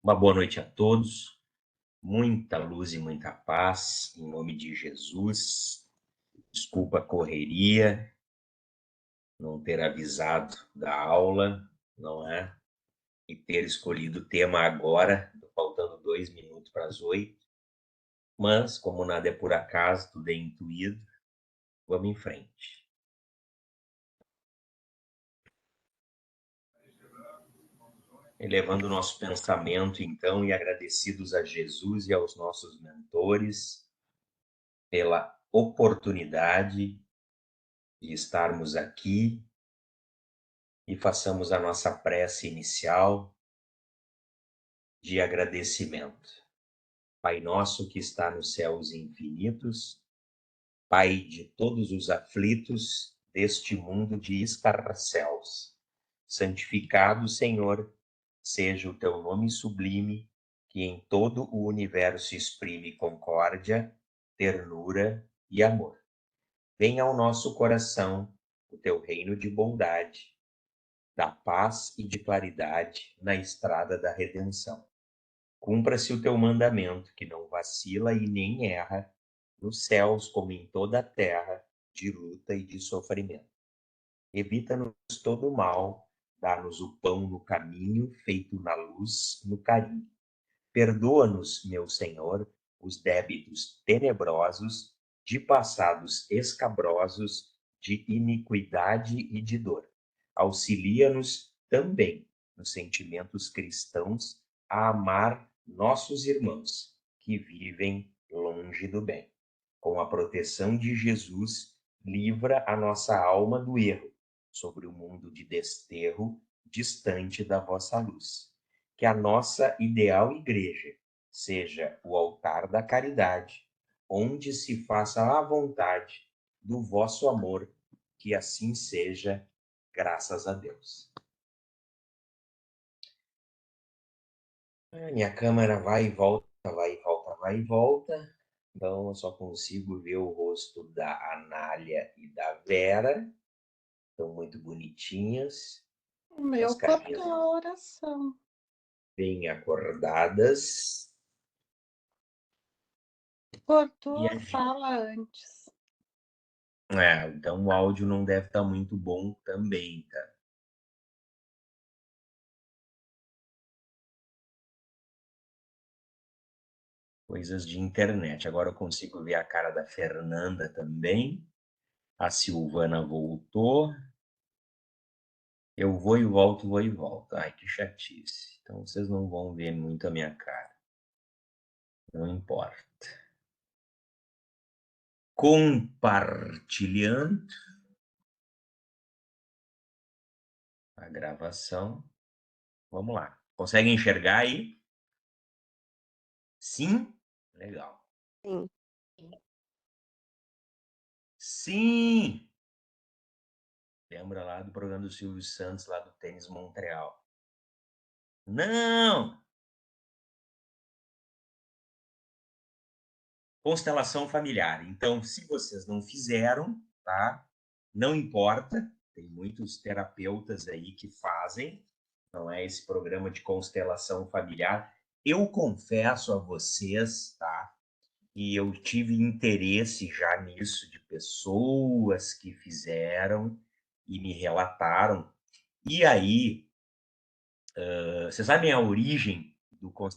Uma boa noite a todos, muita luz e muita paz, em nome de Jesus. Desculpa a correria, não ter avisado da aula, não é? E ter escolhido o tema agora, faltando 2 minutos para as 8. Mas, como nada é por acaso, tudo é intuído, vamos em frente. Elevando o nosso pensamento, então, e agradecidos a Jesus e aos nossos mentores pela oportunidade de estarmos aqui e façamos a nossa prece inicial de agradecimento. Pai nosso que está nos céus infinitos, Pai de todos os aflitos deste mundo de escarcéus, santificado, Senhor, seja o teu nome sublime, que em todo o universo exprime concórdia, ternura e amor. Venha ao nosso coração o teu reino de bondade, da paz e de claridade na estrada da redenção. Cumpra-se o teu mandamento, que não vacila e nem erra, nos céus como em toda a terra, de luta e de sofrimento. Evita-nos todo o mal, dá-nos o pão no caminho, feito na luz, no carinho. Perdoa-nos, meu Senhor, os débitos tenebrosos, de passados escabrosos, de iniquidade e de dor. Auxilia-nos também nos sentimentos cristãos a amar nossos irmãos que vivem longe do bem. Com a proteção de Jesus, livra a nossa alma do erro, sobre o mundo de desterro, distante da vossa luz. Que a nossa ideal igreja seja o altar da caridade, onde se faça a vontade do vosso amor, que assim seja, graças a Deus. Minha câmera vai e volta, vai e volta, vai e volta. Então eu só consigo ver o rosto da Anália e da Vera. Estão muito bonitinhas. O meu cortou a oração. Bem acordadas. Cortou E a fala antes. então o áudio não deve estar muito bom também, tá? Coisas de internet. Agora eu consigo ver a cara da Fernanda também. A Silvana voltou. Eu vou e volto, vou e volto. Ai, que chatice. Então vocês não vão ver muito a minha cara. Não importa. Compartilhando a gravação. Vamos lá. Conseguem enxergar aí? Sim? Legal. Sim. Sim! Lembra lá do programa do Silvio Santos, lá do Tênis Montreal. Não! Constelação familiar. Então, se vocês não fizeram, tá? Não importa. Tem muitos terapeutas aí que fazem. Não é esse programa de constelação familiar. Eu confesso a vocês, tá? E eu tive interesse já nisso de pessoas que fizeram e me relataram. E aí, vocês sabem a origem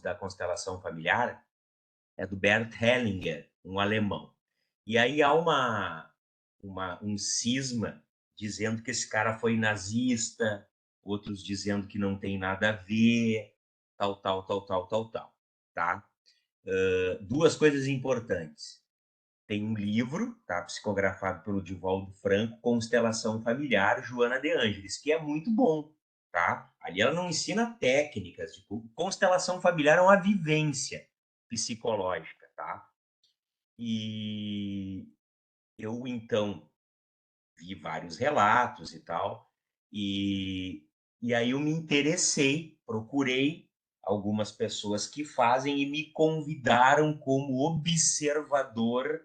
da constelação familiar? É do Bert Hellinger, um alemão. E aí há um cisma dizendo que esse cara foi nazista, outros dizendo que não tem nada a ver, tal, tá? Duas coisas importantes. Tem um livro, tá, psicografado pelo Divaldo Franco, Constelação Familiar, Joana de Ângeles, que é muito bom, tá? Ali ela não ensina técnicas, tipo, constelação familiar é uma vivência psicológica, tá? E eu, então, vi vários relatos e tal, e aí eu me interessei, procurei algumas pessoas que fazem e me convidaram como observador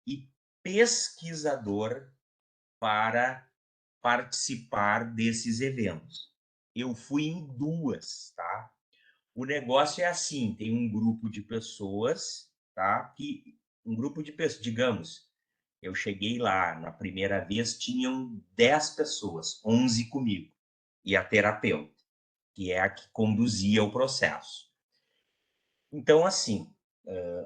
e pesquisador para participar desses eventos. Eu fui em duas, tá? O negócio é assim, tem um grupo de pessoas, tá? Um grupo de pessoas, digamos, eu cheguei lá, na primeira vez tinham 10 pessoas, 11 comigo, e a terapeuta, que é a que conduzia o processo. Então, assim,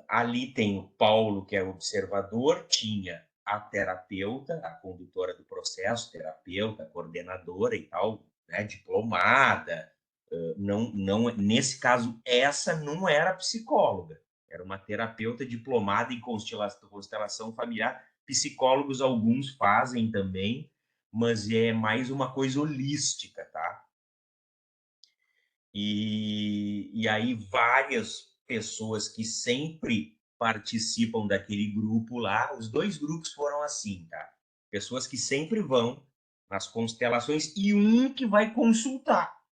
ali tem o Paulo, que é o observador, tinha a terapeuta, a condutora do processo, terapeuta, coordenadora e tal, né, diplomada. Não, nesse caso, essa não era psicóloga, era uma terapeuta diplomada em constelação familiar. Psicólogos, alguns fazem também, mas é mais uma coisa holística, tá? E aí várias pessoas que sempre participam daquele grupo lá, os 2 grupos foram assim, tá? Pessoas que sempre vão nas constelações e um que vai consultar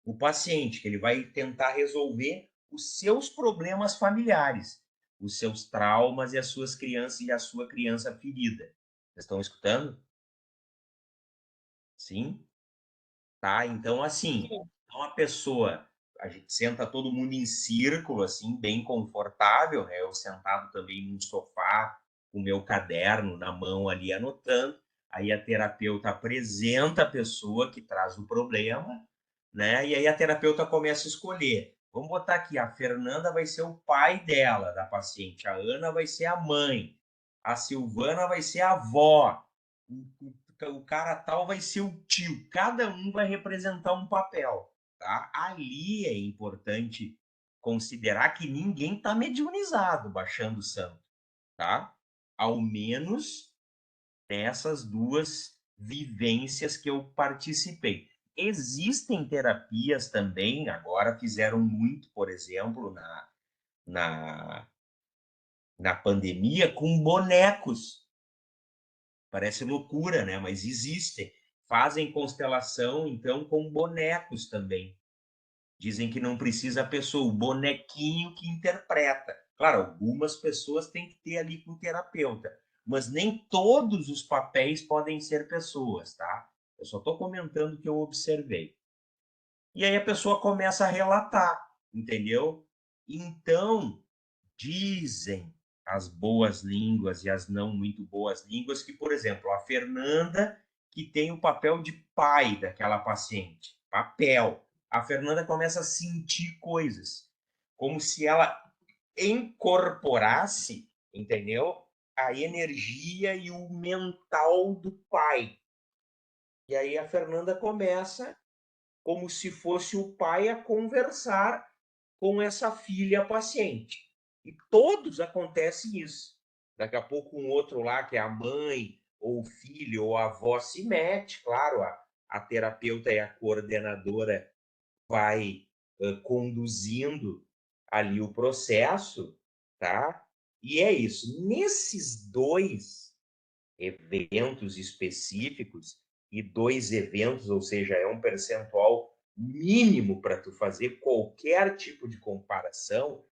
o paciente, que ele vai tentar resolver os seus problemas familiares, os seus traumas e as suas crianças e a sua criança ferida. Vocês estão escutando? Sim? Tá? Então, assim, uma pessoa, a gente senta todo mundo em círculo, assim, bem confortável, né? Eu sentado também num sofá, com o meu caderno na mão ali, anotando. Aí a terapeuta apresenta a pessoa que traz o problema, né? E aí a terapeuta começa a escolher. Vamos botar aqui, a Fernanda vai ser o pai dela, da paciente, a Ana vai ser a mãe, a Silvana vai ser a avó, o cara tal vai ser o tio, cada um vai representar um papel, tá? Ali é importante considerar que ninguém está mediunizado baixando o santo, tá? Ao menos nessas 2 vivências que eu participei. Existem terapias também, agora fizeram muito, por exemplo, na, na pandemia, com bonecos. Parece loucura, né? Mas existem. Fazem constelação, então, com bonecos também. Dizem que não precisa a pessoa, o bonequinho que interpreta. Claro, algumas pessoas têm que ter ali com o terapeuta, mas nem todos os papéis podem ser pessoas, tá? Eu só estou comentando o que eu observei. E aí a pessoa começa a relatar, entendeu? Então, dizem as boas línguas e as não muito boas línguas que, por exemplo, a Fernanda, que tem o papel de pai daquela paciente, papel. A Fernanda começa a sentir coisas, como se ela incorporasse, entendeu? A energia e o mental do pai. E aí a Fernanda começa, como se fosse o pai, a conversar com essa filha paciente. E todos acontece isso. Daqui a pouco um outro lá, que é a mãe, ou o filho, ou a avó, se mete, claro, a terapeuta e a coordenadora vai conduzindo ali o processo, tá? E é isso. Nesses 2 eventos específicos, e 2 eventos, ou seja, é um percentual mínimo para tu fazer qualquer tipo de comparação,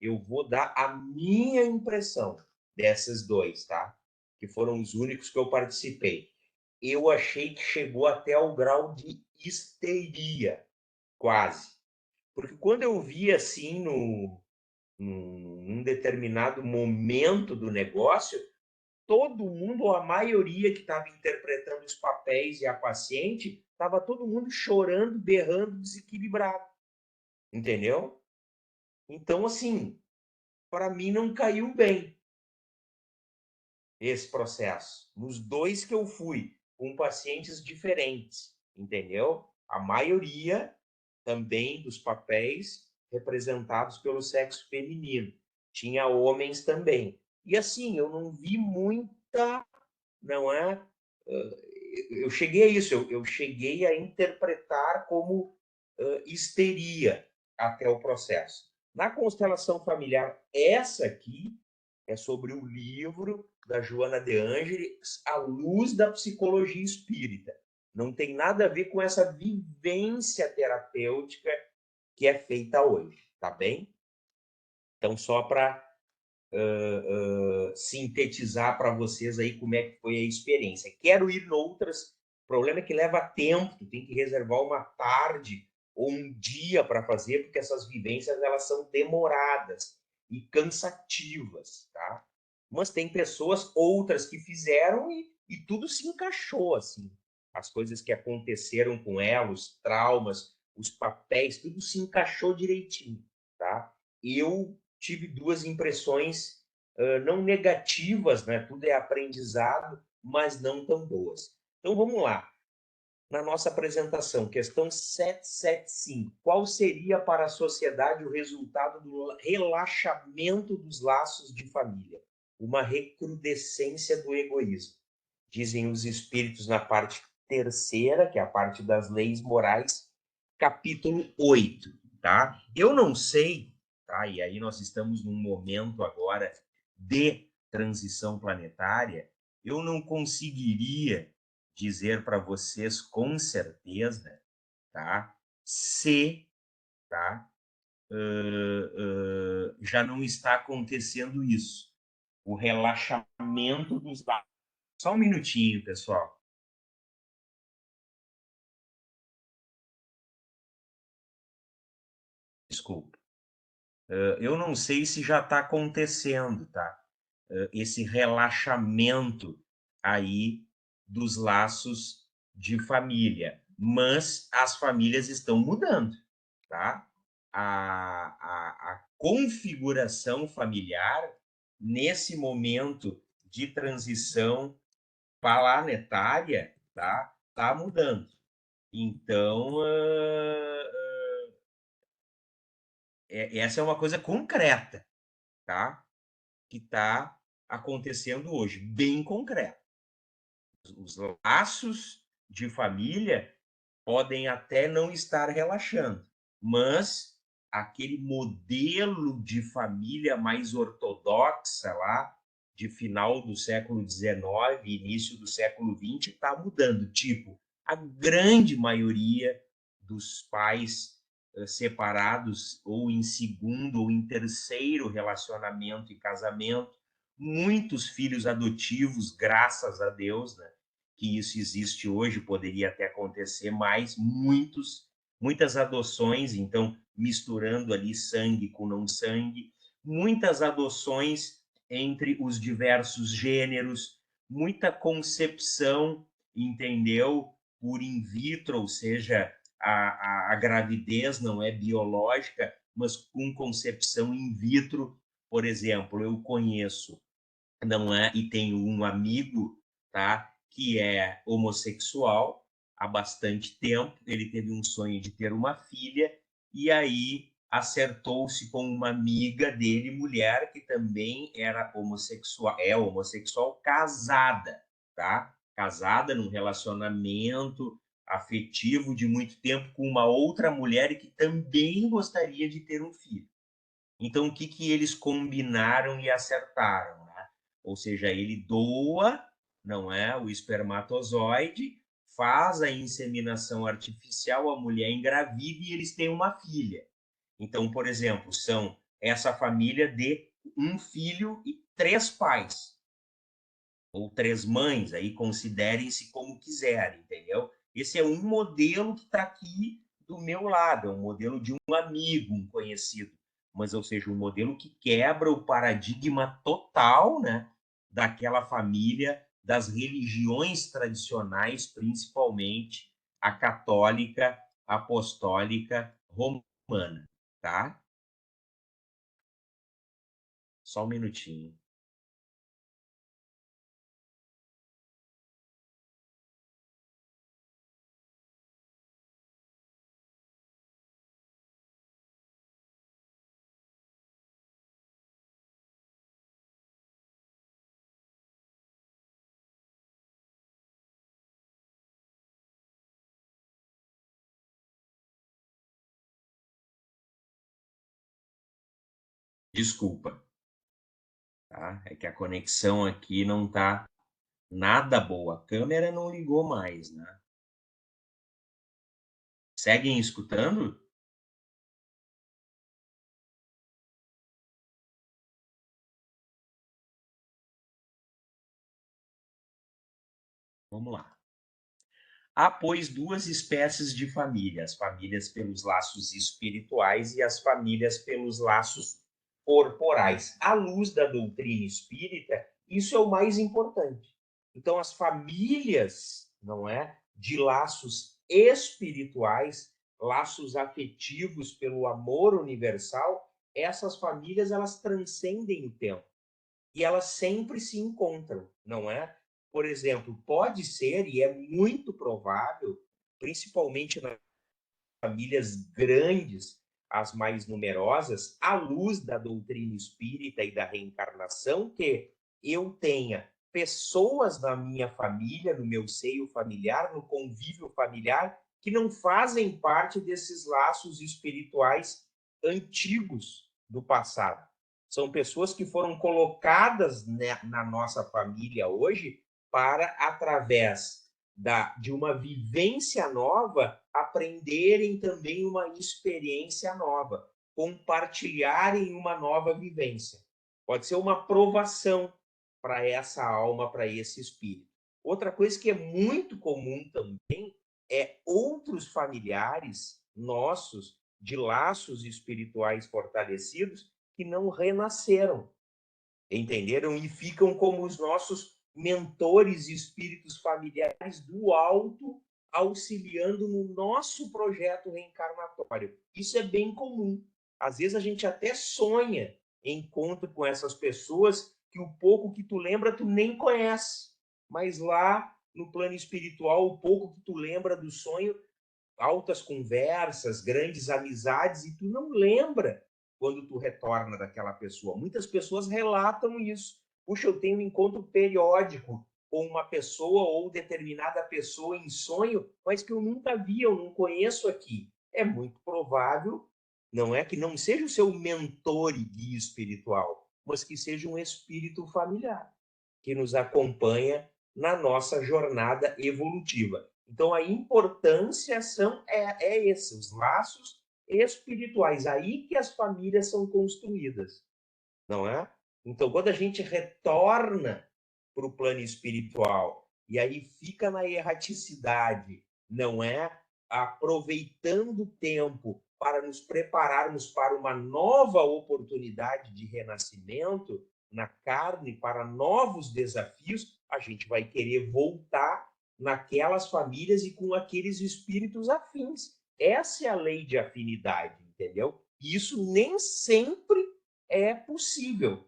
eu vou dar a minha impressão desses 2, tá? Que foram os únicos que eu participei. Eu achei que chegou até ao grau de histeria, quase. Porque quando eu vi assim num determinado momento do negócio, todo mundo, ou a maioria que estava interpretando os papéis e a paciente, estava todo mundo chorando, berrando, desequilibrado. Entendeu? Então, assim, para mim não caiu bem esse processo. Nos 2 que eu fui, com pacientes diferentes, entendeu? A maioria também dos papéis representados pelo sexo feminino. Tinha homens também. E assim, eu não vi muita, não é? Eu cheguei a isso, eu cheguei a interpretar como histeria até o processo. Na constelação familiar, essa aqui é sobre o livro da Joana de Ângeles, A Luz da Psicologia Espírita. Não tem nada a ver com essa vivência terapêutica que é feita hoje, tá bem? Então, só para sintetizar para vocês aí como é que foi a experiência. Quero ir noutras, o problema é que leva tempo, tem que reservar uma tarde ou um dia para fazer, porque essas vivências elas são demoradas e cansativas, tá? Mas tem pessoas, outras que fizeram e tudo se encaixou, assim. As coisas que aconteceram com ela, os traumas, os papéis, tudo se encaixou direitinho, tá? Eu tive duas impressões não negativas, né? Tudo é aprendizado, mas não tão boas. Então vamos lá. Na nossa apresentação, questão 775. Qual seria para a sociedade o resultado do relaxamento dos laços de família? Uma recrudescência do egoísmo. Dizem os espíritos na parte terceira, que é a parte das leis morais, capítulo 8, tá? Eu não sei, tá? E aí nós estamos num momento agora de transição planetária, eu não conseguiria dizer para vocês com certeza, tá? Se, tá? Já não está acontecendo isso. O relaxamento dos dados. Só um minutinho, pessoal. Desculpa. Eu não sei se já está acontecendo, tá? Esse relaxamento aí dos laços de família, mas as famílias estão mudando, tá? A configuração familiar nesse momento de transição planetária, tá mudando. Então, essa é uma coisa concreta, tá? Que está acontecendo hoje, bem concreto. Os laços de família podem até não estar relaxando, mas aquele modelo de família mais ortodoxa lá, de final do século XIX, início do século XX, está mudando. Tipo, a grande maioria dos pais separados, ou em segundo ou em terceiro relacionamento e casamento, muitos filhos adotivos, graças a Deus, né? Que isso existe hoje, poderia até acontecer mais, muitas adoções, então misturando ali sangue com não sangue, muitas adoções entre os diversos gêneros, muita concepção, entendeu? Por in vitro, ou seja, a gravidez não é biológica, mas com concepção in vitro. Por exemplo, eu conheço, não é, e tenho um amigo, tá, que é homossexual há bastante tempo. Ele teve um sonho de ter uma filha e aí acertou-se com uma amiga dele, mulher, que também era homossexual, é homossexual, casada, tá? Casada num relacionamento afetivo de muito tempo com uma outra mulher e que também gostaria de ter um filho. Então, o que que eles combinaram e acertaram, né? Ou seja, ele doa, não é, o espermatozoide, faz a inseminação artificial, a mulher engravida e eles têm uma filha. Então, por exemplo, são essa família de um filho e três pais, ou três mães, aí considerem-se como quiserem, entendeu? Esse é um modelo que está aqui do meu lado, é um modelo de um amigo, um conhecido, mas, ou seja, um modelo que quebra o paradigma total, né, daquela família, das religiões tradicionais, principalmente a católica, apostólica, romana, tá? Só um minutinho. Desculpa, tá? É que a conexão aqui não tá nada boa. A câmera não ligou mais, né? Seguem escutando? Vamos lá. Há, pois, duas espécies de família: as famílias pelos laços espirituais e as famílias pelos laços corporais. À luz da doutrina espírita, isso é o mais importante. Então, as famílias, não é, de laços espirituais, laços afetivos pelo amor universal, essas famílias elas transcendem o tempo e elas sempre se encontram, não é? Por exemplo, pode ser, e é muito provável, principalmente nas famílias grandes, as mais numerosas, à luz da doutrina espírita e da reencarnação, que eu tenha pessoas na minha família, no meu seio familiar, no convívio familiar, que não fazem parte desses laços espirituais antigos do passado. São pessoas que foram colocadas na nossa família hoje para, através de uma vivência nova, aprenderem também uma experiência nova, compartilharem uma nova vivência. Pode ser uma provação para essa alma, para esse espírito. Outra coisa que é muito comum também é outros familiares nossos, de laços espirituais fortalecidos, que não renasceram, entenderam? E ficam como os nossos mentores e espíritos familiares do alto, auxiliando no nosso projeto reencarnatório. Isso é bem comum. Às vezes a gente até sonha em encontro com essas pessoas que o pouco que tu lembra tu nem conhece, mas lá no plano espiritual, o pouco que tu lembra do sonho, altas conversas, grandes amizades, e tu não lembra quando tu retorna daquela pessoa. Muitas pessoas relatam isso. Puxa, eu tenho um encontro periódico com uma pessoa ou determinada pessoa em sonho, mas que eu nunca vi, eu não conheço aqui. É muito provável, não é, que não seja o seu mentor e guia espiritual, mas que seja um espírito familiar que nos acompanha na nossa jornada evolutiva. Então, a importância é esse, os laços espirituais. Aí que as famílias são construídas, não é? Então, quando a gente retorna para o plano espiritual e aí fica na erraticidade, não é? Aproveitando o tempo para nos prepararmos para uma nova oportunidade de renascimento na carne, para novos desafios, a gente vai querer voltar naquelas famílias e com aqueles espíritos afins. Essa é a lei de afinidade, entendeu? E isso nem sempre é possível,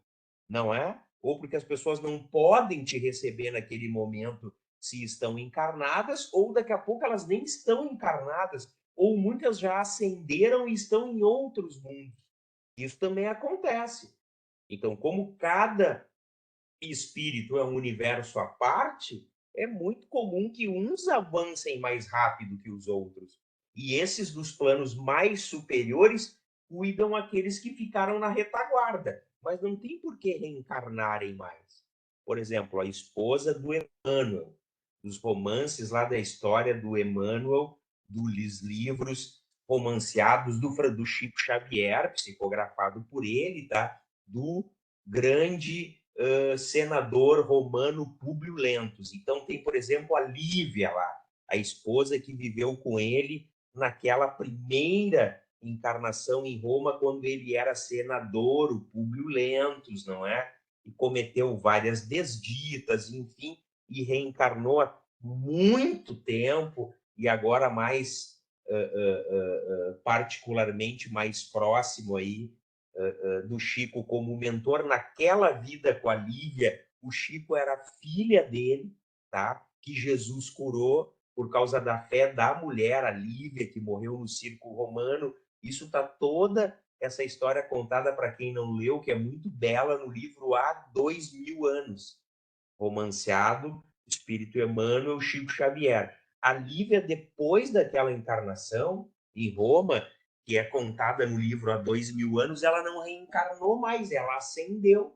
não é? Ou porque as pessoas não podem te receber naquele momento se estão encarnadas, ou daqui a pouco elas nem estão encarnadas, ou muitas já ascenderam e estão em outros mundos. Isso também acontece. Então, como cada espírito é um universo à parte, é muito comum que uns avancem mais rápido que os outros. E esses dos planos mais superiores cuidam aqueles que ficaram na retaguarda, mas não tem por que reencarnarem mais. Por exemplo, a esposa do Emmanuel, dos romances lá da história do Emmanuel, dos livros romanceados do Chico Xavier, psicografado por ele, tá? Do grande senador romano Públio Lentulus. Então tem, por exemplo, a Lívia lá, a esposa que viveu com ele naquela primeira encarnação em Roma, quando ele era senador, o Públio Lentulus, não é? E cometeu várias desditas, enfim, e reencarnou há muito tempo, e agora mais particularmente mais próximo aí do Chico como mentor. Naquela vida com a Lívia, o Chico era filha dele, tá? Que Jesus curou por causa da fé da mulher, a Lívia, que morreu no circo romano. Isso está toda essa história contada para quem não leu, que é muito bela, no livro Há 2000 anos, romanceado Espírito Emmanuel, Chico Xavier. A Lívia, depois daquela encarnação em Roma, que é contada no livro Há 2000 anos, ela não reencarnou mais, ela ascendeu.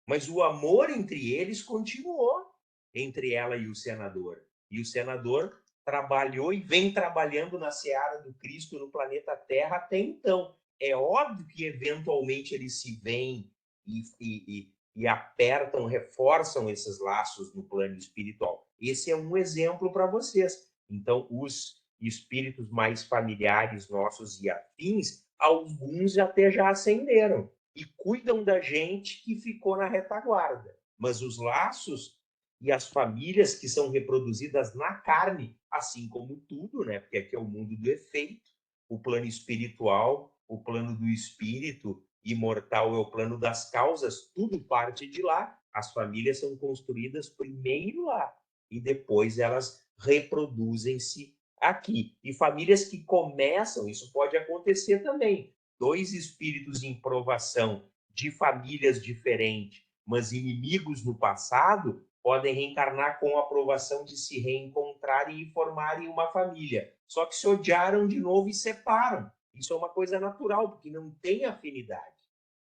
Mas o amor entre eles continuou, entre ela e o senador. E o senador trabalhou e vem trabalhando na seara do Cristo no planeta Terra até então. É óbvio que eventualmente eles se veem e apertam, reforçam esses laços no plano espiritual. Esse é um exemplo para vocês. Então, os espíritos mais familiares nossos e afins, alguns até já ascenderam e cuidam da gente que ficou na retaguarda. Mas os laços e as famílias que são reproduzidas na carne, assim como tudo, né? Porque aqui é o mundo do efeito, o plano espiritual, o plano do espírito imortal é o plano das causas, tudo parte de lá. As famílias são construídas primeiro lá e depois elas reproduzem-se aqui. E famílias que começam, isso pode acontecer também. Dois espíritos em provação de famílias diferentes, mas inimigos no passado, podem reencarnar com a aprovação de se reencontrarem e formarem uma família. Só que se odiaram de novo e separam. Isso é uma coisa natural, porque não tem afinidade.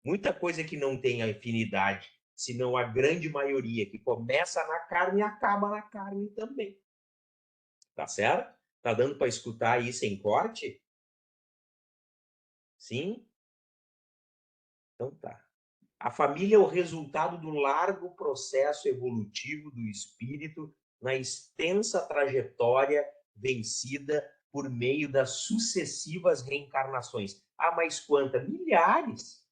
Muita coisa que não tem afinidade, senão a grande maioria que começa na carne e acaba na carne também. Tá certo? Tá dando para escutar aí sem corte? Sim? Então tá. A família é o resultado do largo processo evolutivo do espírito na extensa trajetória vencida por meio das sucessivas reencarnações. Ah, mas quantas? Milhares,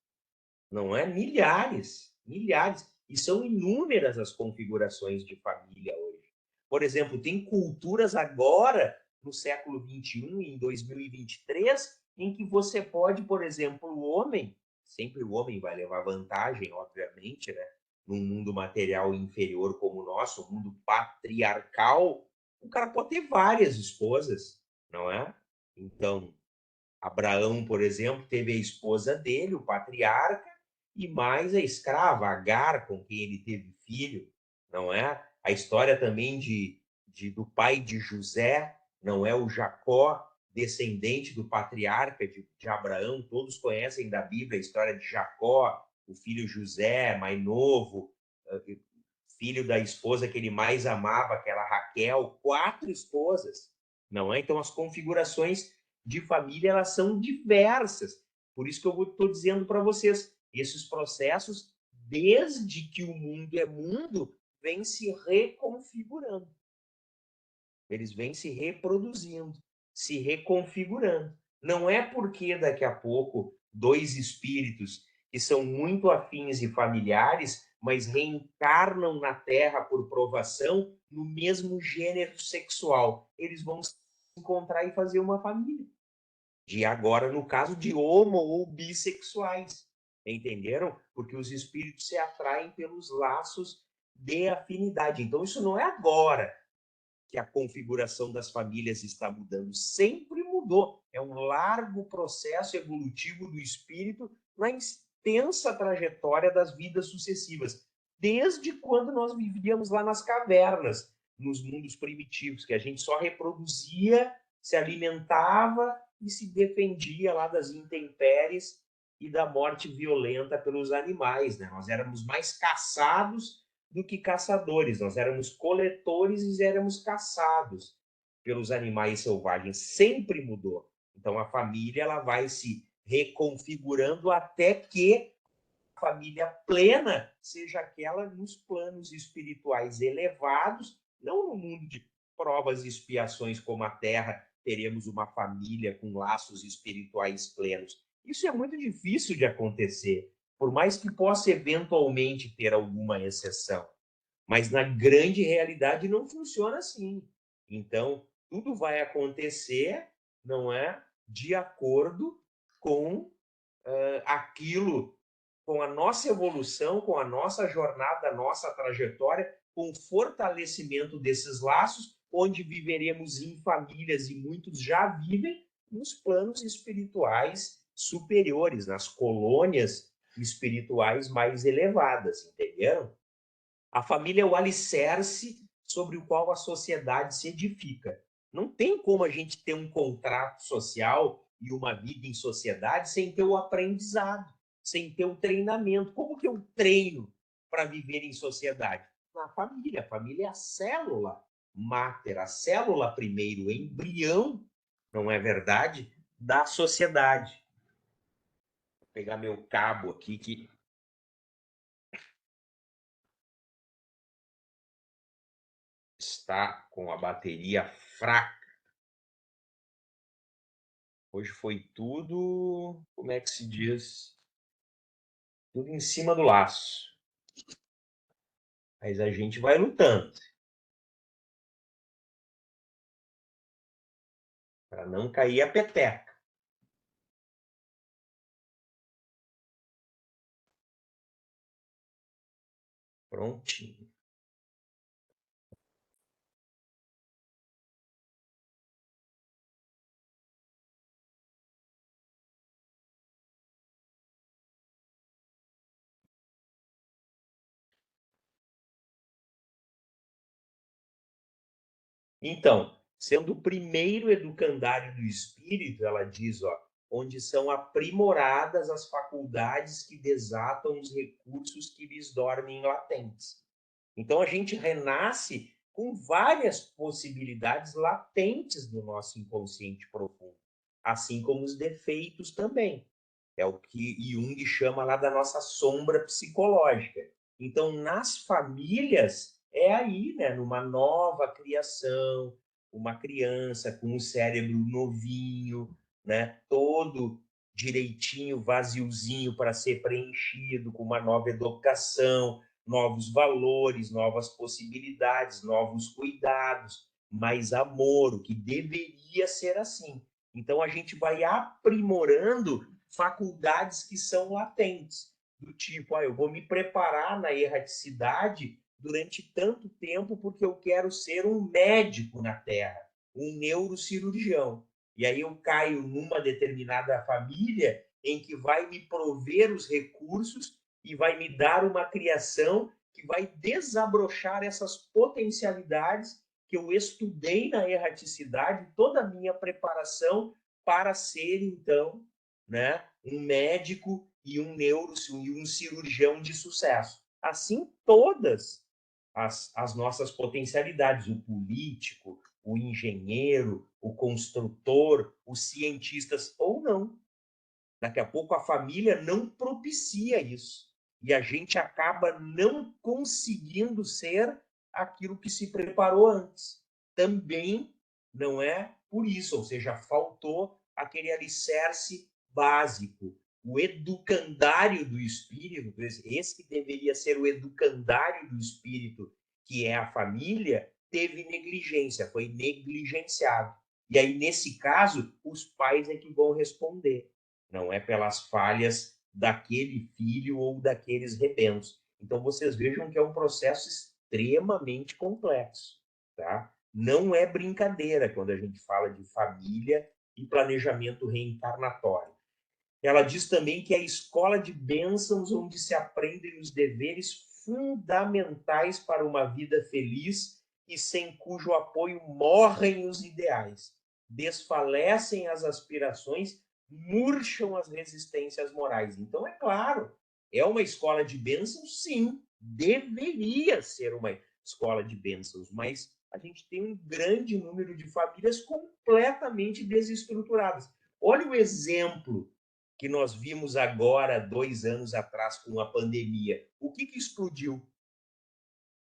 não é? Milhares, milhares. E são inúmeras as configurações de família hoje. Por exemplo, tem culturas agora, no século XXI, em 2023, em que você pode, por exemplo, o homem, sempre o homem vai levar vantagem, obviamente, né? Num mundo material inferior como o nosso, um mundo patriarcal, o cara pode ter várias esposas, não é? Então, Abraão, por exemplo, teve a esposa dele, o patriarca, e mais a escrava, Agar, com quem ele teve filho, não é? A história também do pai de José, não é o Jacó, descendente do patriarca de Abraão, todos conhecem da Bíblia a história de Jacó, o filho José, mais novo, filho da esposa que ele mais amava, que era Raquel, 4 esposas, não é? Então as configurações de família elas são diversas. Por isso que eu estou dizendo para vocês, esses processos, desde que o mundo é mundo, vêm se reconfigurando. Eles vêm se reproduzindo, se reconfigurando. Não é porque daqui a pouco dois espíritos que são muito afins e familiares, mas reencarnam na Terra por provação no mesmo gênero sexual. Eles vão se encontrar e fazer uma família. De agora, no caso de homo ou bissexuais. Entenderam? Porque os espíritos se atraem pelos laços de afinidade. Então, isso não é agora que a configuração das famílias está mudando. Sempre mudou. É um largo processo evolutivo do espírito na extensa trajetória das vidas sucessivas. Desde quando nós vivíamos lá nas cavernas, nos mundos primitivos, que a gente só reproduzia, se alimentava e se defendia lá das intempéries e da morte violenta pelos animais, né? Nós éramos mais caçados do que caçadores. Nós éramos coletores e éramos caçados pelos animais selvagens. Sempre mudou. Então a família ela vai se reconfigurando até que a família plena seja aquela nos planos espirituais elevados, não no mundo de provas e expiações como a Terra, teremos uma família com laços espirituais plenos. Isso é muito difícil de acontecer, por mais que possa eventualmente ter alguma exceção. Mas na grande realidade não funciona assim. Então, tudo vai acontecer, não é? De acordo com aquilo, com a nossa evolução, com a nossa jornada, a nossa trajetória, com o fortalecimento desses laços, onde viveremos em famílias, e muitos já vivem nos planos espirituais superiores, nas colônias espirituais mais elevadas, entenderam? A família é o alicerce sobre o qual a sociedade se edifica. Não tem como a gente ter um contrato social e uma vida em sociedade sem ter o aprendizado, sem ter o treinamento. Como que eu treino para viver em sociedade? Na família. A família é a célula máter, a célula primeiro, o embrião, não é verdade, da sociedade. Vou pegar meu cabo aqui que está com a bateria fraca. Hoje foi tudo, como é que se diz? Tudo em cima do laço. Mas a gente vai lutando para não cair a peteca. Prontinho. Então, sendo o primeiro educandário do espírito, ela diz, ó, onde são aprimoradas as faculdades que desatam os recursos que lhes dormem latentes. Então, a gente renasce com várias possibilidades latentes do nosso inconsciente profundo, assim como os defeitos também. É o que Jung chama lá da nossa sombra psicológica. Então, nas famílias, é aí, né, numa nova criação, uma criança com um cérebro novinho, né, todo direitinho, vaziozinho para ser preenchido, com uma nova educação, novos valores, novas possibilidades, novos cuidados, mais amor, o que deveria ser assim. Então a gente vai aprimorando faculdades que são latentes, do tipo, eu vou me preparar na erraticidade durante tanto tempo porque eu quero ser um médico na Terra, um neurocirurgião. E aí eu caio numa determinada família em que vai me prover os recursos e vai me dar uma criação que vai desabrochar essas potencialidades que eu estudei na erraticidade, toda a minha preparação para ser, então, né, um médico e um e um cirurgião de sucesso. Assim, todas as nossas potencialidades, o político, o engenheiro, o construtor, os cientistas, ou não. Daqui a pouco a família não propicia isso. E a gente acaba não conseguindo ser aquilo que se preparou antes. Também não é por isso, ou seja, faltou aquele alicerce básico, o educandário do espírito, esse que deveria ser o educandário do espírito, que é a família, teve negligência, foi negligenciado. E aí, nesse caso, os pais é que vão responder, não é pelas falhas daquele filho ou daqueles rebentos. Então, vocês vejam que é um processo extremamente complexo, tá? Não é brincadeira quando a gente fala de família e planejamento reencarnatório. Ela diz também que é a escola de bênçãos onde se aprendem os deveres fundamentais para uma vida feliz e sem cujo apoio morrem os ideais, desfalecem as aspirações, murcham as resistências morais. Então, é claro, é uma escola de bênçãos, sim, deveria ser uma escola de bênçãos, mas a gente tem um grande número de famílias completamente desestruturadas. Olha o exemplo que nós vimos agora, 2 anos atrás, com a pandemia. O que explodiu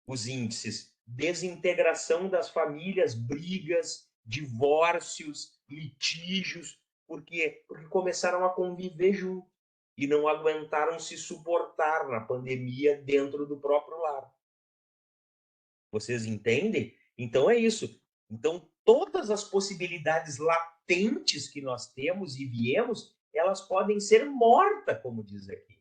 os índices? Desintegração das famílias, brigas, divórcios, litígios. Por quê? Porque começaram a conviver junto e não aguentaram se suportar na pandemia dentro do próprio lar. Vocês entendem? Então é isso. Então todas as possibilidades latentes que nós temos e viemos, elas podem ser mortas, como diz aqui.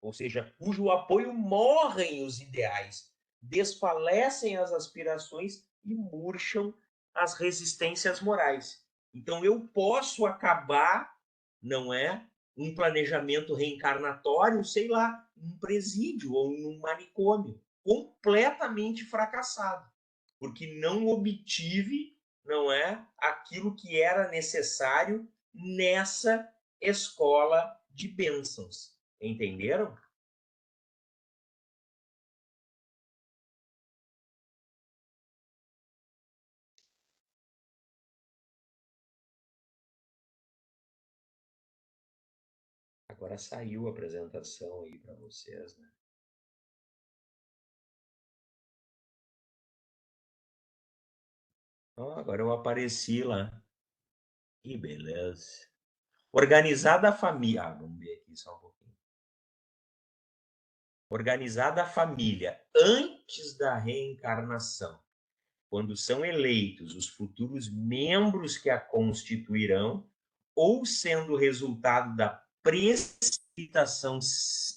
Ou seja, cujo apoio morrem os ideais, desfalecem as aspirações e murcham as resistências morais. Então eu posso acabar, não é? Um planejamento reencarnatório, sei lá, num presídio ou num manicômio completamente fracassado, porque não obtive, não é, aquilo que era necessário nessa escola de bênçãos. Entenderam? Agora saiu a apresentação aí para vocês, né? Ó, agora eu apareci lá. Que beleza. Organizada a família. Ah, vamos ver aqui só um pouquinho. Organizada a família antes da reencarnação, quando são eleitos os futuros membros que a constituirão, ou sendo resultado da precipitação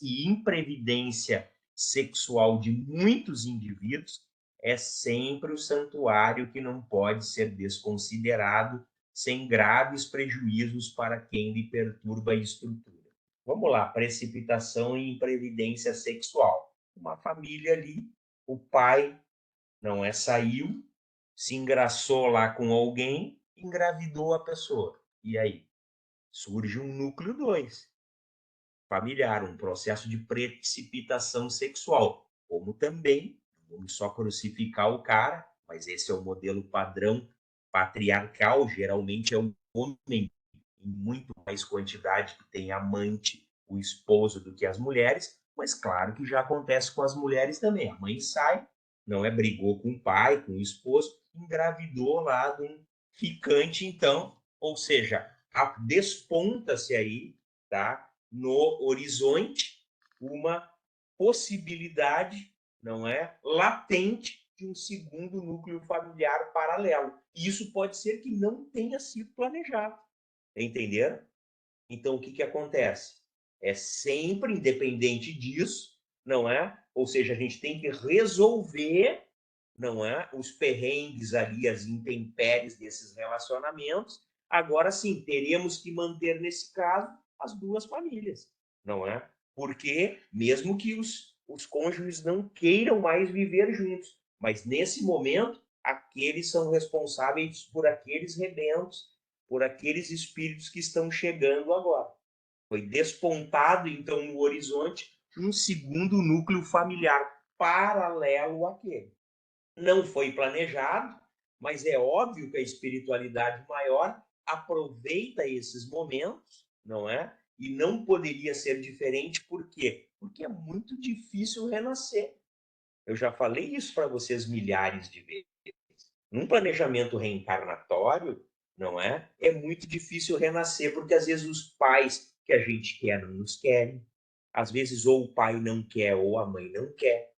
e imprevidência sexual de muitos indivíduos, é sempre o santuário que não pode ser desconsiderado sem graves prejuízos para quem lhe perturba a estrutura. Vamos lá, precipitação e imprevidência sexual. Uma família ali, o pai não é saiu, se engraçou lá com alguém, engravidou a pessoa. E aí? Surge um núcleo 2 familiar, um processo de precipitação sexual. Como também, vamos só crucificar o cara, mas esse é o modelo padrão patriarcal, geralmente é o homem, em muito mais quantidade, que tem amante, o esposo, do que as mulheres, mas claro que já acontece com as mulheres também. A mãe sai, não é, brigou com o pai, com o esposo, engravidou lá de um ficante, então, ou seja, desponta-se aí, tá? No horizonte uma possibilidade, não é, latente de um segundo núcleo familiar paralelo. E isso pode ser que não tenha sido planejado. Entenderam? Então, o que, que acontece? É sempre independente disso, não é? Ou seja, a gente tem que resolver, não é, os perrengues ali, as intempéries desses relacionamentos. Agora sim, teremos que manter, nesse caso, as duas famílias, não é? Porque, mesmo que os cônjuges não queiram mais viver juntos, mas nesse momento, aqueles são responsáveis por aqueles rebentos, por aqueles espíritos que estão chegando agora. Foi despontado, então, no horizonte, um segundo núcleo familiar paralelo àquele. Não foi planejado, mas é óbvio que a espiritualidade maior aproveita esses momentos, não é? E não poderia ser diferente, por quê? Porque é muito difícil renascer. Eu já falei isso para vocês milhares de vezes. Num planejamento reencarnatório, não é? É muito difícil renascer, porque às vezes os pais que a gente quer não nos querem. Às vezes ou o pai não quer ou a mãe não quer,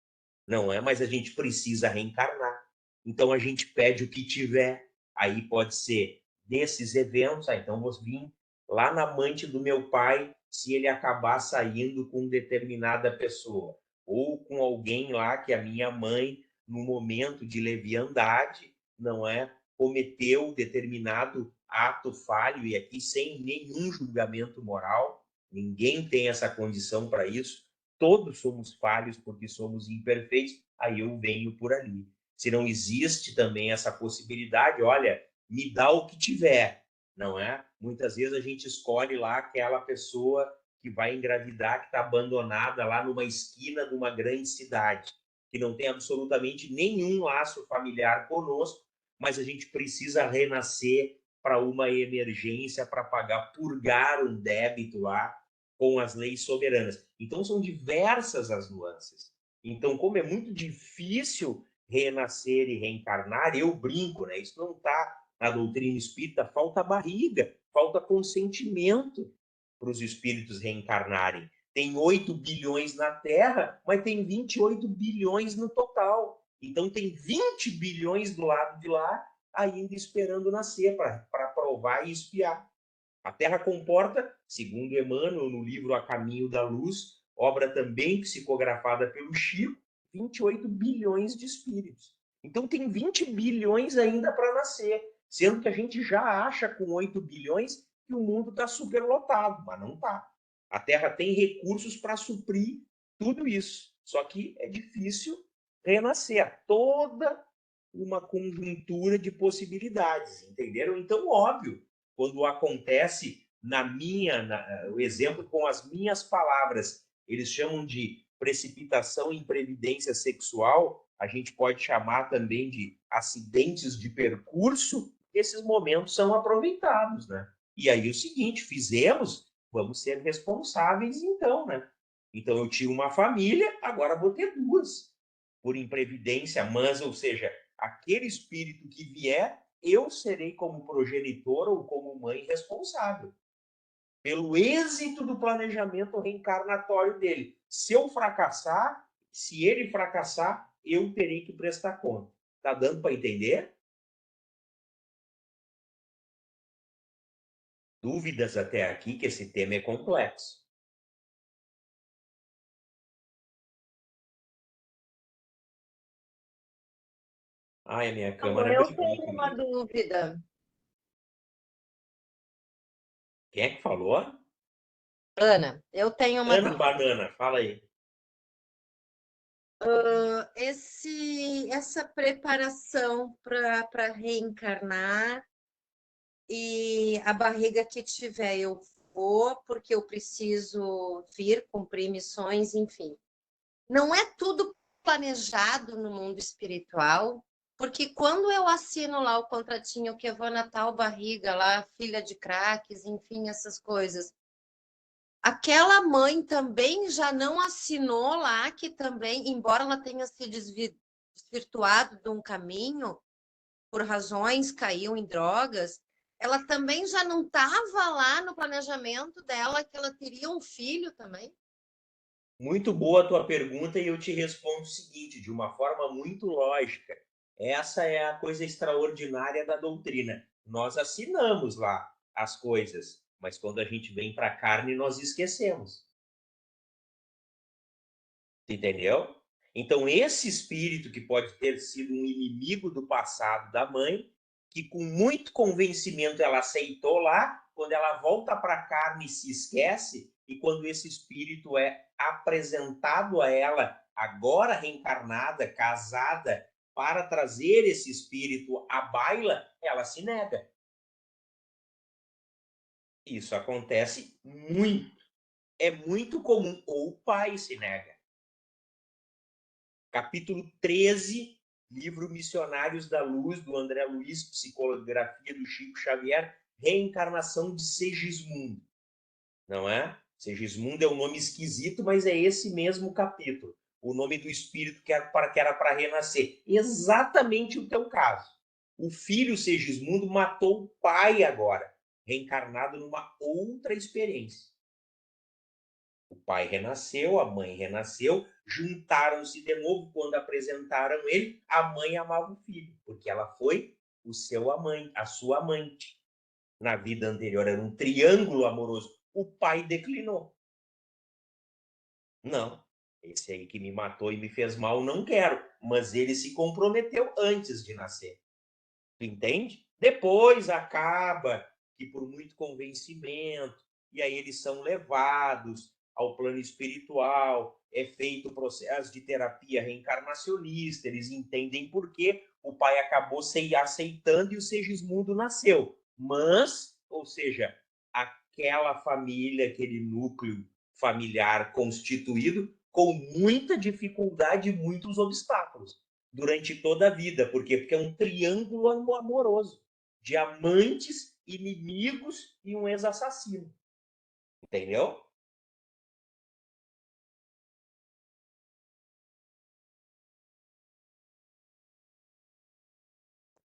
não é? Mas a gente precisa reencarnar. Então a gente pede o que tiver. Aí pode ser desses eventos, então vou vir lá na amante do meu pai, se ele acabar saindo com determinada pessoa, ou com alguém lá que a minha mãe, no momento de leviandade, não é, cometeu determinado ato falho, e aqui sem nenhum julgamento moral, ninguém tem essa condição para isso, todos somos falhos porque somos imperfeitos, aí eu venho por ali. Se não existe também essa possibilidade, olha, me dá o que tiver, não é? Muitas vezes a gente escolhe lá aquela pessoa que vai engravidar, que está abandonada lá numa esquina de uma grande cidade, que não tem absolutamente nenhum laço familiar conosco, mas a gente precisa renascer para uma emergência, para pagar, purgar um débito lá com as leis soberanas. Então, são diversas as nuances. Então, como é muito difícil renascer e reencarnar, eu brinco, né? Isso não está na doutrina espírita, falta barriga, falta consentimento para os espíritos reencarnarem. Tem 8 bilhões na Terra, mas tem 28 bilhões no total. Então, tem 20 bilhões do lado de lá, ainda esperando nascer para provar e espiar. A Terra comporta, segundo Emmanuel, no livro A Caminho da Luz, obra também psicografada pelo Chico, 28 bilhões de espíritos. Então tem 20 bilhões ainda para nascer, sendo que a gente já acha com 8 bilhões que o mundo está superlotado, mas não está. A Terra tem recursos para suprir tudo isso, só que é difícil renascer. Toda uma conjuntura de possibilidades, entenderam? Então, óbvio, quando acontece o exemplo com as minhas palavras, eles chamam de precipitação e imprevidência sexual, a gente pode chamar também de acidentes de percurso, esses momentos são aproveitados, né? E aí o seguinte, fizemos, vamos ser responsáveis então, né? Então eu tinha uma família, agora vou ter duas, por imprevidência, mas, ou seja, aquele espírito que vier eu serei como progenitor ou como mãe responsável pelo êxito do planejamento reencarnatório dele. Se eu fracassar, se ele fracassar, eu terei que prestar conta. Tá dando para entender? Dúvidas até aqui, que esse tema é complexo. Ai, a minha câmera Eu brigou tenho uma comigo. dúvida. Quem é que falou? Ana, eu tenho uma Ana dúvida. Banana, fala aí. Essa preparação para reencarnar e a barriga que tiver, eu vou porque eu preciso vir cumprir missões, enfim. Não é tudo planejado no mundo espiritual, porque quando eu assino lá o contratinho que eu vou na tal barriga lá, filha de craques, enfim, essas coisas, aquela mãe também já não assinou lá que também, embora ela tenha se desvirtuado de um caminho, por razões, caiu em drogas, ela também já não estava lá no planejamento dela que ela teria um filho também? Muito boa a tua pergunta e eu te respondo o seguinte, de uma forma muito lógica. Essa é a coisa extraordinária da doutrina. Nós assinamos lá as coisas, mas quando a gente vem para a carne, nós esquecemos. Entendeu? Então, esse espírito que pode ter sido um inimigo do passado da mãe, que com muito convencimento ela aceitou lá, quando ela volta para a carne se esquece, e quando esse espírito é apresentado a ela, agora reencarnada, casada, para trazer esse espírito à baila, ela se nega. Isso acontece muito. É muito comum. Ou o pai se nega. Capítulo 13, livro Missionários da Luz, do André Luiz, psicografia do Chico Xavier, reencarnação de Segismundo. Não é? Segismundo é um nome esquisito, mas é esse mesmo capítulo. O nome do espírito que era para renascer. Exatamente o teu caso. O filho Segismundo matou o pai agora, reencarnado numa outra experiência. O pai renasceu, a mãe renasceu, juntaram-se de novo quando apresentaram ele. A mãe amava o filho, porque ela foi o seu amante, a sua amante. Na vida anterior era um triângulo amoroso. O pai declinou. Não, esse aí que me matou e me fez mal, não quero. Mas ele se comprometeu antes de nascer. Tu entende? Depois acaba que por muito convencimento, e aí eles são levados ao plano espiritual, é feito o processo de terapia reencarnacionista, eles entendem por que o pai acabou se aceitando e o Segismundo nasceu. Mas, ou seja, aquela família, aquele núcleo familiar constituído, com muita dificuldade e muitos obstáculos durante toda a vida. Por quê? Porque é um triângulo amoroso de amantes, inimigos e um ex-assassino. Entendeu?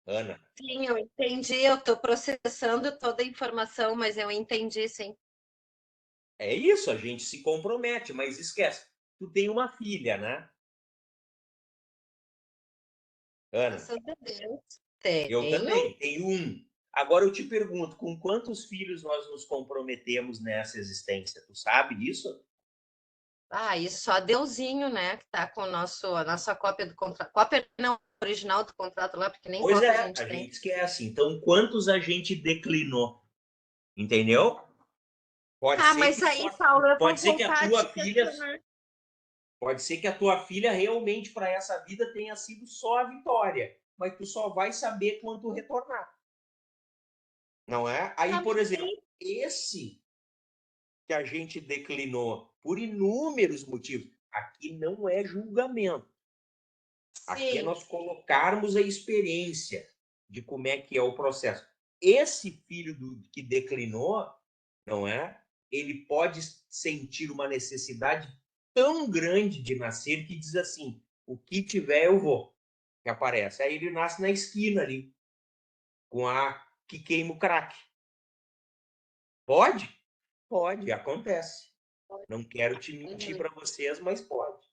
Ana? Sim, eu entendi, eu estou processando toda a informação, mas eu entendi, sim. É isso, a gente se compromete, mas esquece. Tu tem uma filha, né? Ana? Graças a Deus. Eu Tenho. também, tenho um. Agora eu te pergunto, com quantos filhos nós nos comprometemos nessa existência? Tu sabe disso? Ah, isso só Deusinho, né? Que tá com a nossa cópia do contrato. Cópia não, original do contrato lá, porque nem Pois cópia a é, gente a tem. gente esquece. Então, quantos a gente declinou? Entendeu? Pode Ah, ser mas que aí, Paulo, eu vou pode ser que a voltar a tua te filha questionar. pode ser que a tua filha realmente para essa vida tenha sido só a vitória, mas tu só vai saber quando tu retornar. Não é? Aí, por exemplo, Também, esse que a gente declinou por inúmeros motivos, aqui não é julgamento. Aqui é sim. nós colocarmos a experiência de como é que é o processo. Esse filho que declinou, não é? Ele pode sentir uma necessidade tão grande de nascer que diz assim: o que tiver eu vou, que aparece. Aí ele nasce na esquina ali. com a que queima o crack. Pode? Pode, acontece. Não quero te mentir para vocês, mas pode.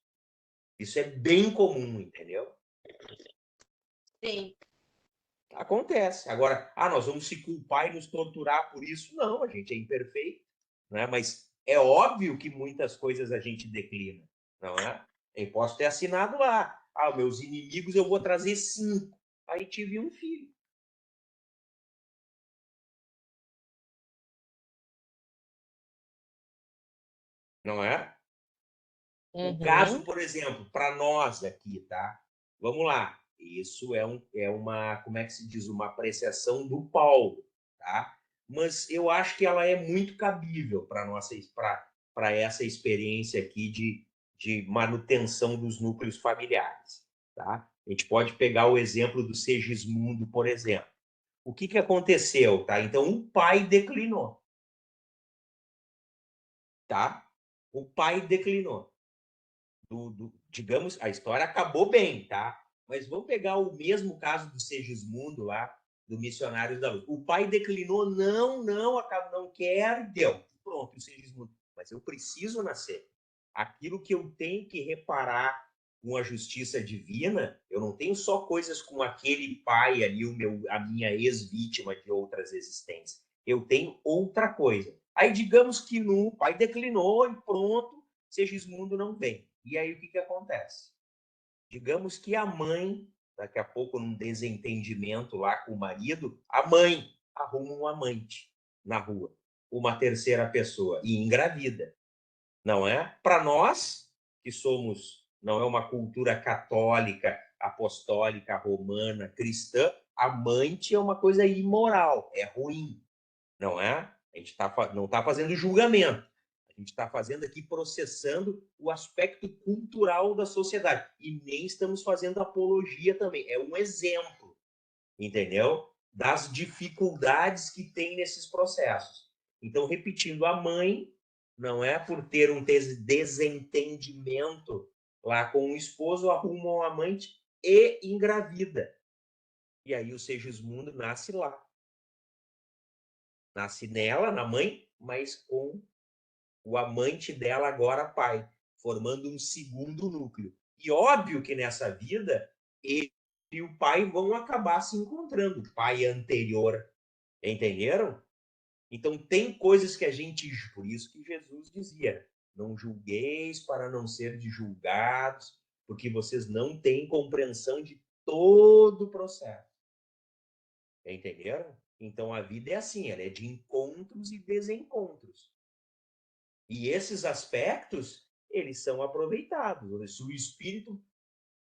Isso é bem comum, entendeu? Sim. Acontece. Agora, nós vamos se culpar e nos torturar por isso? Não, a gente é imperfeito, né? Mas é óbvio que muitas coisas a gente declina, não é? Eu posso ter assinado lá, meus inimigos eu vou trazer 5. Aí tive um filho. Não é? O caso, por exemplo, para nós aqui, tá? Vamos lá. Isso é uma, como é que se diz? Uma apreciação do Paulo, tá? Mas eu acho que ela é muito cabível para essa experiência aqui de manutenção dos núcleos familiares, tá? A gente pode pegar o exemplo do Segismundo, por exemplo. O que aconteceu, tá? Então, o pai declinou, tá? O pai declinou. Digamos, a história acabou bem, tá? Mas vamos pegar o mesmo caso do Segismundo lá, do Missionários da Luz. O pai declinou, não quero, deu. Pronto, o Segismundo. Mas eu preciso nascer. Aquilo que eu tenho que reparar com a justiça divina, eu não tenho só coisas com aquele pai ali, a minha ex-vítima de outras existências. Eu tenho outra coisa. Aí digamos que o pai declinou e pronto, Segismundo não vem. E aí o que acontece? Digamos que a mãe, daqui a pouco num desentendimento lá com o marido, a mãe arruma um amante na rua, uma terceira pessoa, e engravida. Não é? Para nós, que somos, não é uma cultura católica, apostólica, romana, cristã, amante é uma coisa imoral, é ruim, não é? A gente não está fazendo julgamento. A gente está fazendo aqui, processando o aspecto cultural da sociedade. E nem estamos fazendo apologia também. É um exemplo, entendeu? Das dificuldades que tem nesses processos. Então, repetindo, a mãe, não é por ter um desentendimento lá com o esposo, arruma um amante e engravida. E aí o Segismundo nasce lá. Nasce nela, na mãe, mas com o amante dela agora pai, formando um segundo núcleo. E óbvio que nessa vida, ele e o pai vão acabar se encontrando, o pai anterior. Entenderam? Então tem coisas que a gente, por isso que Jesus dizia, não julgueis para não ser julgados, porque vocês não têm compreensão de todo o processo. Entenderam? Então a vida é assim, ela é de encontros e desencontros. E esses aspectos, eles são aproveitados. Se o espírito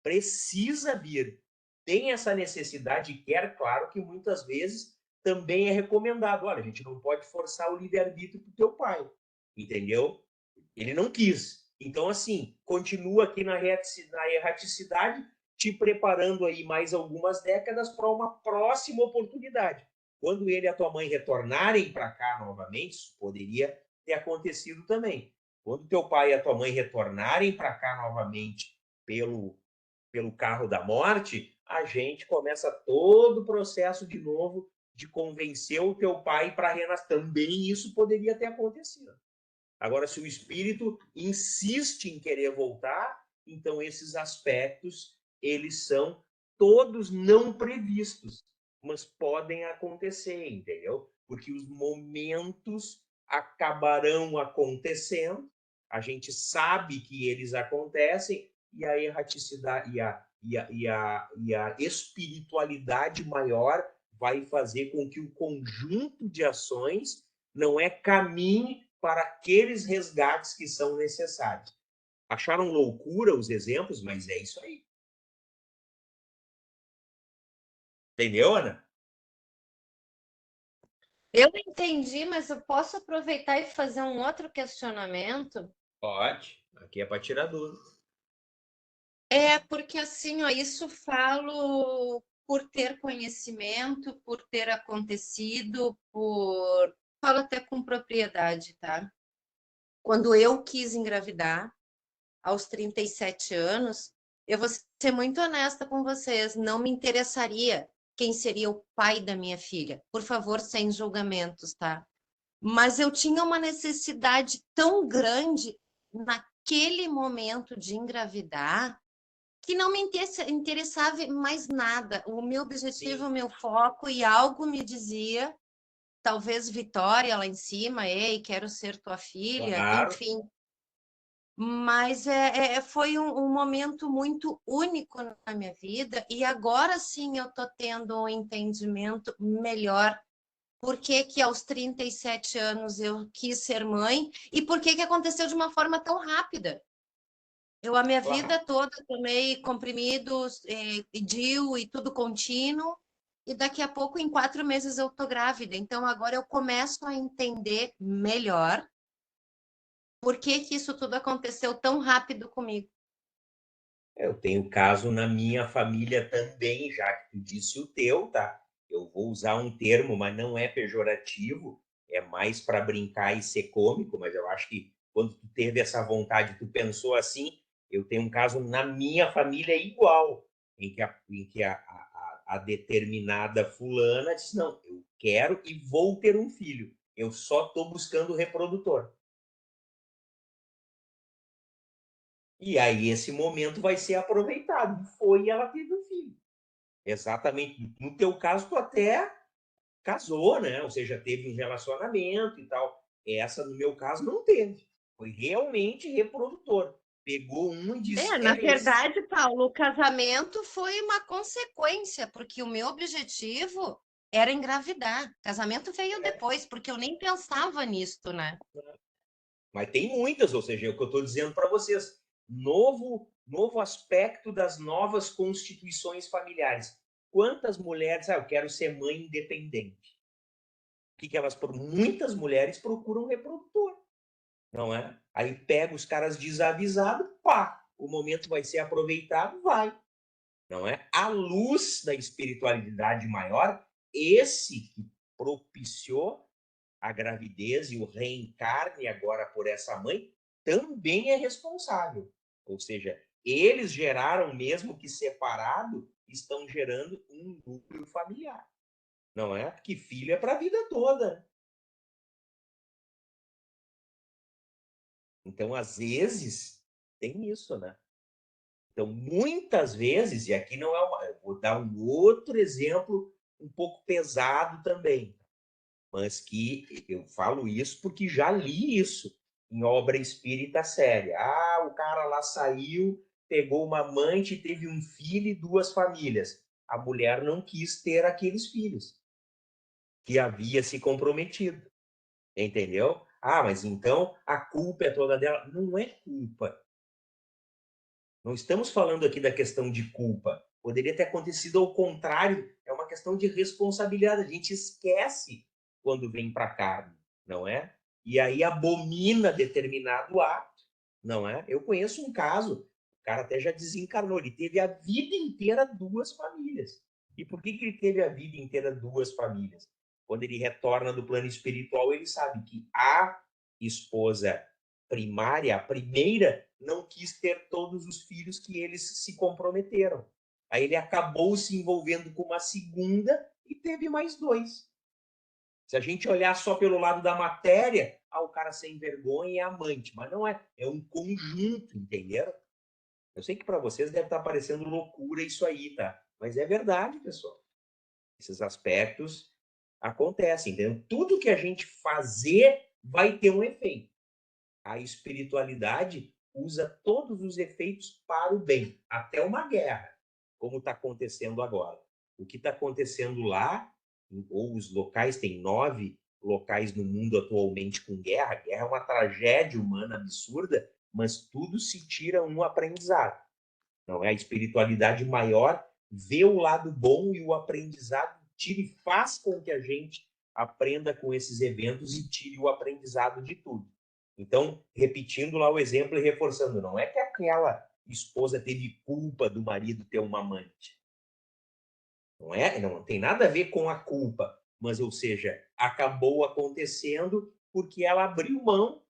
precisa vir, tem essa necessidade, e quer, claro que muitas vezes também é recomendado. Olha, a gente não pode forçar o livre-arbítrio para o teu pai, entendeu? Ele não quis. Então, assim, continua aqui na erraticidade, te preparando aí mais algumas décadas para uma próxima oportunidade. Quando ele e a tua mãe retornarem para cá novamente, isso poderia ter acontecido também. Quando teu pai e a tua mãe retornarem para cá novamente pelo carro da morte, a gente começa todo o processo de novo de convencer o teu pai para renascer. Também isso poderia ter acontecido. Agora, se o espírito insiste em querer voltar, então esses aspectos, eles são todos não previstos, mas podem acontecer, entendeu? Porque os momentos acabarão acontecendo, a gente sabe que eles acontecem, e a erraticidade e a espiritualidade maior vai fazer com que o conjunto de ações não caminhe para aqueles resgates que são necessários. Acharam loucura os exemplos, mas é isso aí. Entendeu, Ana? Eu entendi, mas eu posso aproveitar e fazer um outro questionamento? Pode. Aqui é para tirar dúvida. Porque assim, ó, isso falo por ter conhecimento, por ter acontecido, falo até com propriedade, tá? Quando eu quis engravidar, aos 37 anos, eu vou ser muito honesta com vocês, não me interessaria quem seria o pai da minha filha. Por favor, sem julgamentos, tá? Mas eu tinha uma necessidade tão grande naquele momento de engravidar que não me interessava mais nada. O meu objetivo, o meu foco e algo me dizia, talvez Vitória lá em cima, ei, quero ser tua filha, Claro. enfim. Mas foi um momento muito único na minha vida e agora sim eu estou tendo um entendimento melhor por que que aos 37 anos eu quis ser mãe e por que que aconteceu de uma forma tão rápida. Eu, a minha Claro. vida toda, tomei comprimidos, DIU e tudo contínuo, e daqui a pouco, em 4 meses, eu tô grávida. Então, agora eu começo a entender melhor por que que isso tudo aconteceu tão rápido comigo. Eu tenho caso na minha família também, já que tu disse o teu, tá? Eu vou usar um termo, mas não é pejorativo, é mais para brincar e ser cômico, mas eu acho que quando tu teve essa vontade, tu pensou assim, eu tenho um caso na minha família igual, em que a determinada fulana disse, não, eu quero e vou ter um filho, eu só estou buscando o reprodutor. E aí esse momento vai ser aproveitado. Foi e ela teve um filho. Exatamente. No teu caso, tu até casou, né? Ou seja, teve um relacionamento e tal. Essa, no meu caso, não teve. Foi realmente reprodutor. Pegou um e disse, Na é esse. verdade, Paulo, o casamento foi uma consequência, porque o meu objetivo era engravidar. O casamento veio depois, porque eu nem pensava nisso, né? Mas tem muitas, ou seja, é o que eu estou dizendo para vocês. Novo aspecto das novas constituições familiares. Quantas mulheres, eu quero ser mãe independente. O que elas muitas mulheres procuram reprodutor, não é? Aí pega os caras desavisados, pá, o momento vai ser aproveitado, vai, não é? À luz da espiritualidade maior, esse que propiciou a gravidez e o reencarne agora por essa mãe também é responsável. Ou seja, eles geraram, mesmo que separado, estão gerando um núcleo familiar. Não é? Porque filho é para a vida toda. Então, às vezes, tem isso, né? Então, muitas vezes, e aqui não é uma. Eu vou dar um outro exemplo um pouco pesado também, mas que eu falo isso porque já li isso em obra espírita séria. Ah, o cara lá saiu, pegou uma amante, teve um filho e 2 famílias. A mulher não quis ter aqueles filhos que havia se comprometido. Entendeu? Ah, mas então a culpa é toda dela. Não é culpa. Não estamos falando aqui da questão de culpa. Poderia ter acontecido ao contrário. É uma questão de responsabilidade. A gente esquece quando vem para a carne, não é? E aí abomina determinado ato, não é? Eu conheço um caso, o cara até já desencarnou, ele teve a vida inteira 2 famílias. E por que ele teve a vida inteira 2 famílias? Quando ele retorna do plano espiritual, ele sabe que a esposa primária, a primeira, não quis ter todos os filhos que eles se comprometeram. Aí ele acabou se envolvendo com uma segunda e teve mais 2. Se a gente olhar só pelo lado da matéria, o cara sem vergonha é amante, mas não é, é um conjunto, entenderam? Eu sei que para vocês deve estar parecendo loucura isso aí, tá? Mas é verdade, pessoal. Esses aspectos acontecem, entendeu? Tudo que a gente fazer vai ter um efeito. A espiritualidade usa todos os efeitos para o bem, até uma guerra, como está acontecendo agora. O que está acontecendo lá, ou os locais, tem 9 locais no mundo atualmente com guerra. Guerra é uma tragédia humana absurda, mas tudo se tira um aprendizado. Não é? A espiritualidade maior vê o lado bom e o aprendizado tira e faz com que a gente aprenda com esses eventos e tire o aprendizado de tudo. Então, repetindo lá o exemplo e reforçando, não é que aquela esposa teve culpa do marido ter uma amante. Não é? Não tem nada a ver com a culpa, mas, ou seja, acabou acontecendo porque ela abriu mão,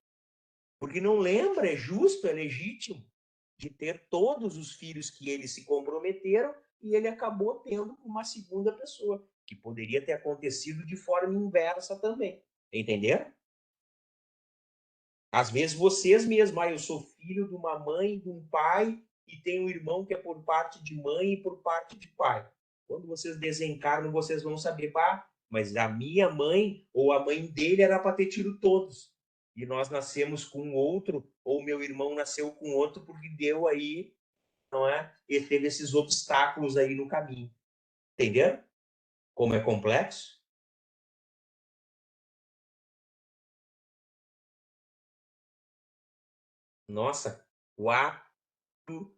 porque não lembra, é justo, é legítimo, de ter todos os filhos que eles se comprometeram, e ele acabou tendo uma segunda pessoa, que poderia ter acontecido de forma inversa também. Entenderam? Às vezes vocês mesmos, eu sou filho de uma mãe, de um pai, e tenho um irmão que é por parte de mãe e por parte de pai. Quando vocês desencarnam, vocês vão saber, mas a minha mãe ou a mãe dele era para ter tido todos. E nós nascemos com outro, ou meu irmão nasceu com outro, porque deu aí, não é? E teve esses obstáculos aí no caminho. Entenderam? Como é complexo? Nossa, 4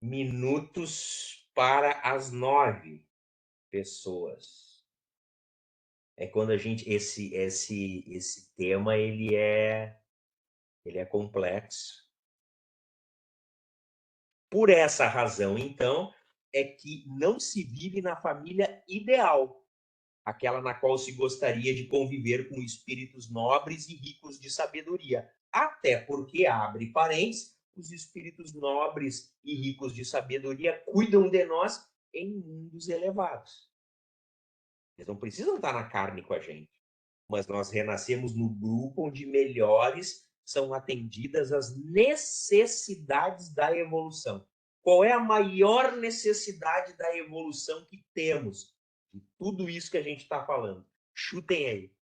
minutos para as 9 pessoas. É quando a gente esse tema ele é complexo. Por essa razão, então, é que não se vive na família ideal, aquela na qual se gostaria de conviver com espíritos nobres e ricos de sabedoria. Até porque, abre parênteses, os espíritos nobres e ricos de sabedoria cuidam de nós em mundos elevados. Eles não precisam estar na carne com a gente, mas nós renascemos no grupo onde melhores são atendidas as necessidades da evolução. Qual é a maior necessidade da evolução que temos? De tudo isso que a gente está falando. Chutem aí.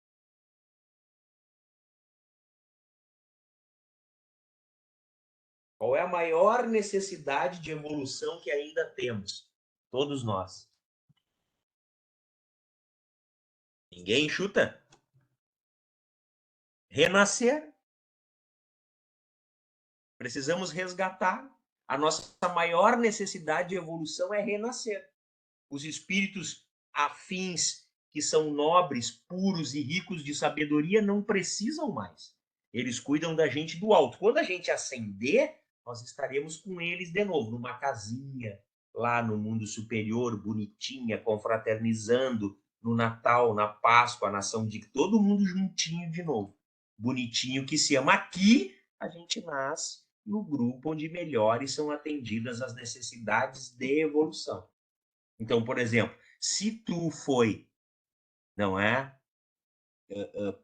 Qual é a maior necessidade de evolução que ainda temos? Todos nós. Ninguém chuta? Renascer. Precisamos resgatar. A nossa maior necessidade de evolução é renascer. Os espíritos afins, que são nobres, puros e ricos de sabedoria, não precisam mais. Eles cuidam da gente do alto. Quando a gente ascender, nós estaremos com eles de novo, numa casinha, lá no mundo superior, bonitinha, confraternizando, no Natal, na Páscoa, na São de todo mundo juntinho de novo. Bonitinho que se ama. Aqui, a gente nasce no grupo onde melhores são atendidas as necessidades de evolução. Então, por exemplo, se tu foi, não é,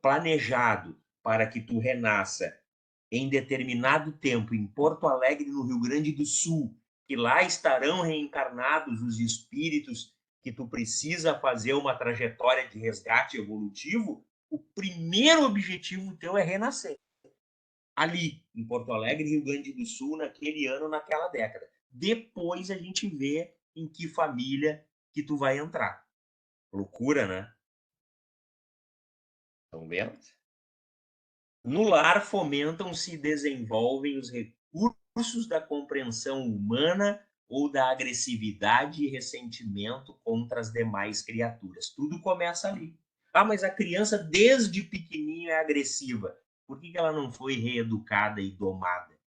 planejado para que tu renasça em determinado tempo em Porto Alegre, no Rio Grande do Sul, que lá estarão reencarnados os espíritos que tu precisa fazer uma trajetória de resgate evolutivo, o primeiro objetivo teu é renascer. Ali, em Porto Alegre, Rio Grande do Sul, naquele ano, naquela década. Depois a gente vê em que família que tu vai entrar. Loucura, né? Estão vendo? No lar fomentam-se e desenvolvem os recursos da compreensão humana ou da agressividade e ressentimento contra as demais criaturas. Tudo começa ali. Mas a criança desde pequenininho é agressiva. Por que ela não foi reeducada e domada?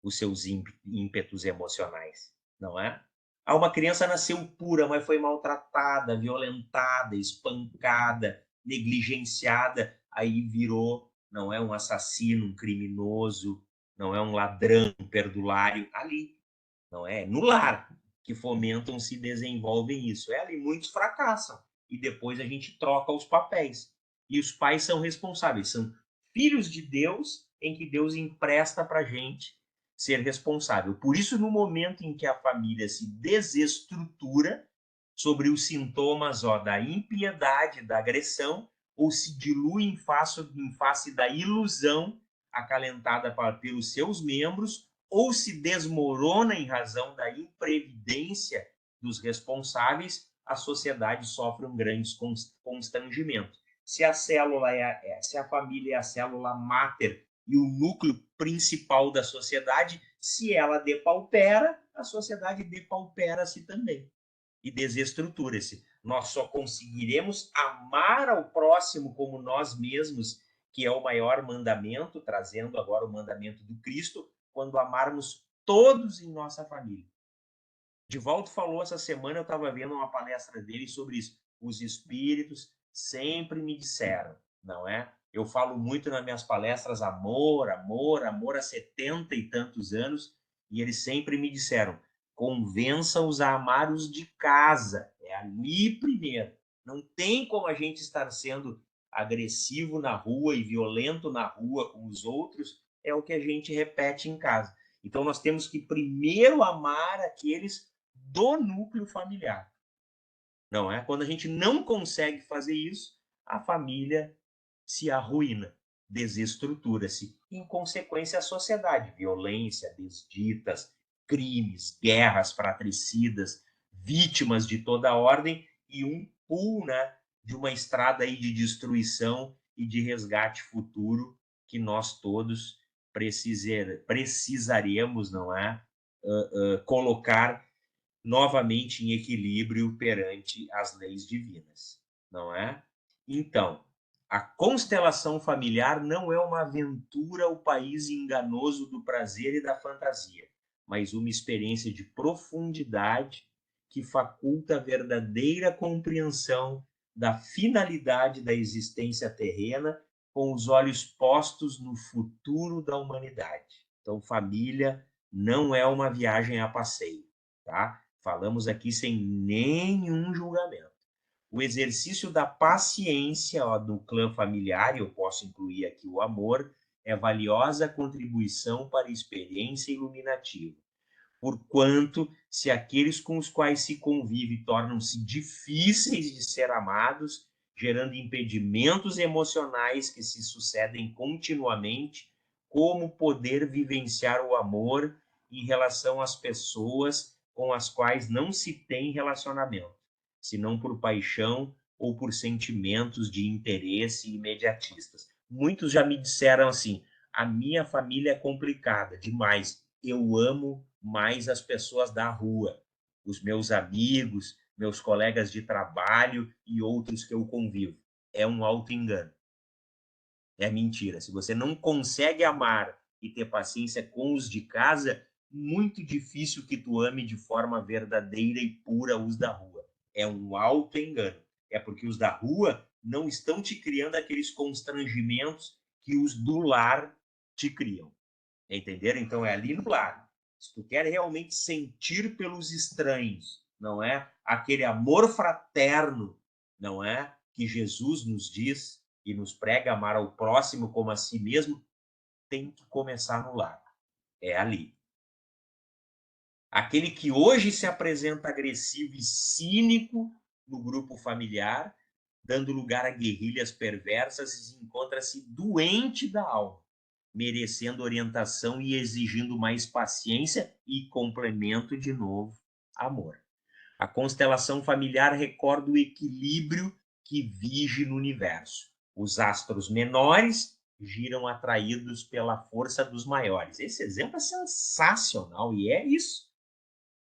Os seus ímpetos emocionais, não é? Uma criança nasceu pura, mas foi maltratada, violentada, espancada, negligenciada, aí virou, não é um assassino, um criminoso, não é um ladrão, um perdulário, ali, não é? No lar que fomentam, se desenvolvem isso. Ali muitos fracassam e depois a gente troca os papéis. E os pais são responsáveis, são filhos de Deus em que Deus empresta para a gente ser responsável. Por isso, no momento em que a família se desestrutura sobre os sintomas da impiedade, da agressão, ou se dilui em face da ilusão acalentada pelos seus membros, ou se desmorona em razão da imprevidência dos responsáveis, a sociedade sofre um grande constrangimento. Se a família é a célula máter e o núcleo principal da sociedade, se ela depaupera, a sociedade depaupera-se também e desestrutura-se. Nós só conseguiremos amar ao próximo como nós mesmos, que é o maior mandamento, trazendo agora o mandamento do Cristo, quando amarmos todos em nossa família. Divaldo falou essa semana, eu estava vendo uma palestra dele sobre isso. Os espíritos sempre me disseram, não é? Eu falo muito nas minhas palestras amor, amor, amor há 70 e tantos anos, e eles sempre me disseram, Convença-os a amar os de casa. É ali primeiro. Não tem como a gente estar sendo agressivo na rua e violento na rua com os outros, é o que a gente repete em casa. Então, nós temos que primeiro amar aqueles do núcleo familiar. Não é? Quando a gente não consegue fazer isso, a família se arruína, desestrutura-se. Em consequência, a sociedade, violência, desditas, crimes, guerras fratricidas, vítimas de toda ordem e um pool, né, de uma estrada aí de destruição e de resgate futuro que nós todos precisaremos, não é, colocar novamente em equilíbrio perante as leis divinas, não é? Então, a constelação familiar não é uma aventura ao país enganoso do prazer e da fantasia, mas uma experiência de profundidade que faculta a verdadeira compreensão da finalidade da existência terrena com os olhos postos no futuro da humanidade. Então, família não é uma viagem a passeio, tá? Falamos aqui sem nenhum julgamento. O exercício da paciência do clã familiar, e eu posso incluir aqui o amor, é valiosa contribuição para a experiência iluminativa. Porquanto, se aqueles com os quais se convive tornam-se difíceis de ser amados, gerando impedimentos emocionais que se sucedem continuamente, como poder vivenciar o amor em relação às pessoas com as quais não se tem relacionamento, senão por paixão ou por sentimentos de interesse imediatistas. Muitos já me disseram assim: a minha família é complicada demais, eu amo mais as pessoas da rua, os meus amigos, meus colegas de trabalho e outros que eu convivo. É um auto-engano. É mentira. Se você não consegue amar e ter paciência com os de casa, muito difícil que tu ame de forma verdadeira e pura os da rua. É um auto-engano. É porque os da rua não estão te criando aqueles constrangimentos que os do lar te criam. Entenderam? Então é ali no lar. Se tu quer realmente sentir pelos estranhos, não é? Aquele amor fraterno, não é? Que Jesus nos diz e nos prega amar ao próximo como a si mesmo, tem que começar no lar. É ali. Aquele que hoje se apresenta agressivo e cínico no grupo familiar, dando lugar a guerrilhas perversas, encontra-se doente da alma, merecendo orientação e exigindo mais paciência e complemento de novo, amor. A constelação familiar recorda o equilíbrio que vige no universo. Os astros menores giram atraídos pela força dos maiores. Esse exemplo é sensacional e é isso.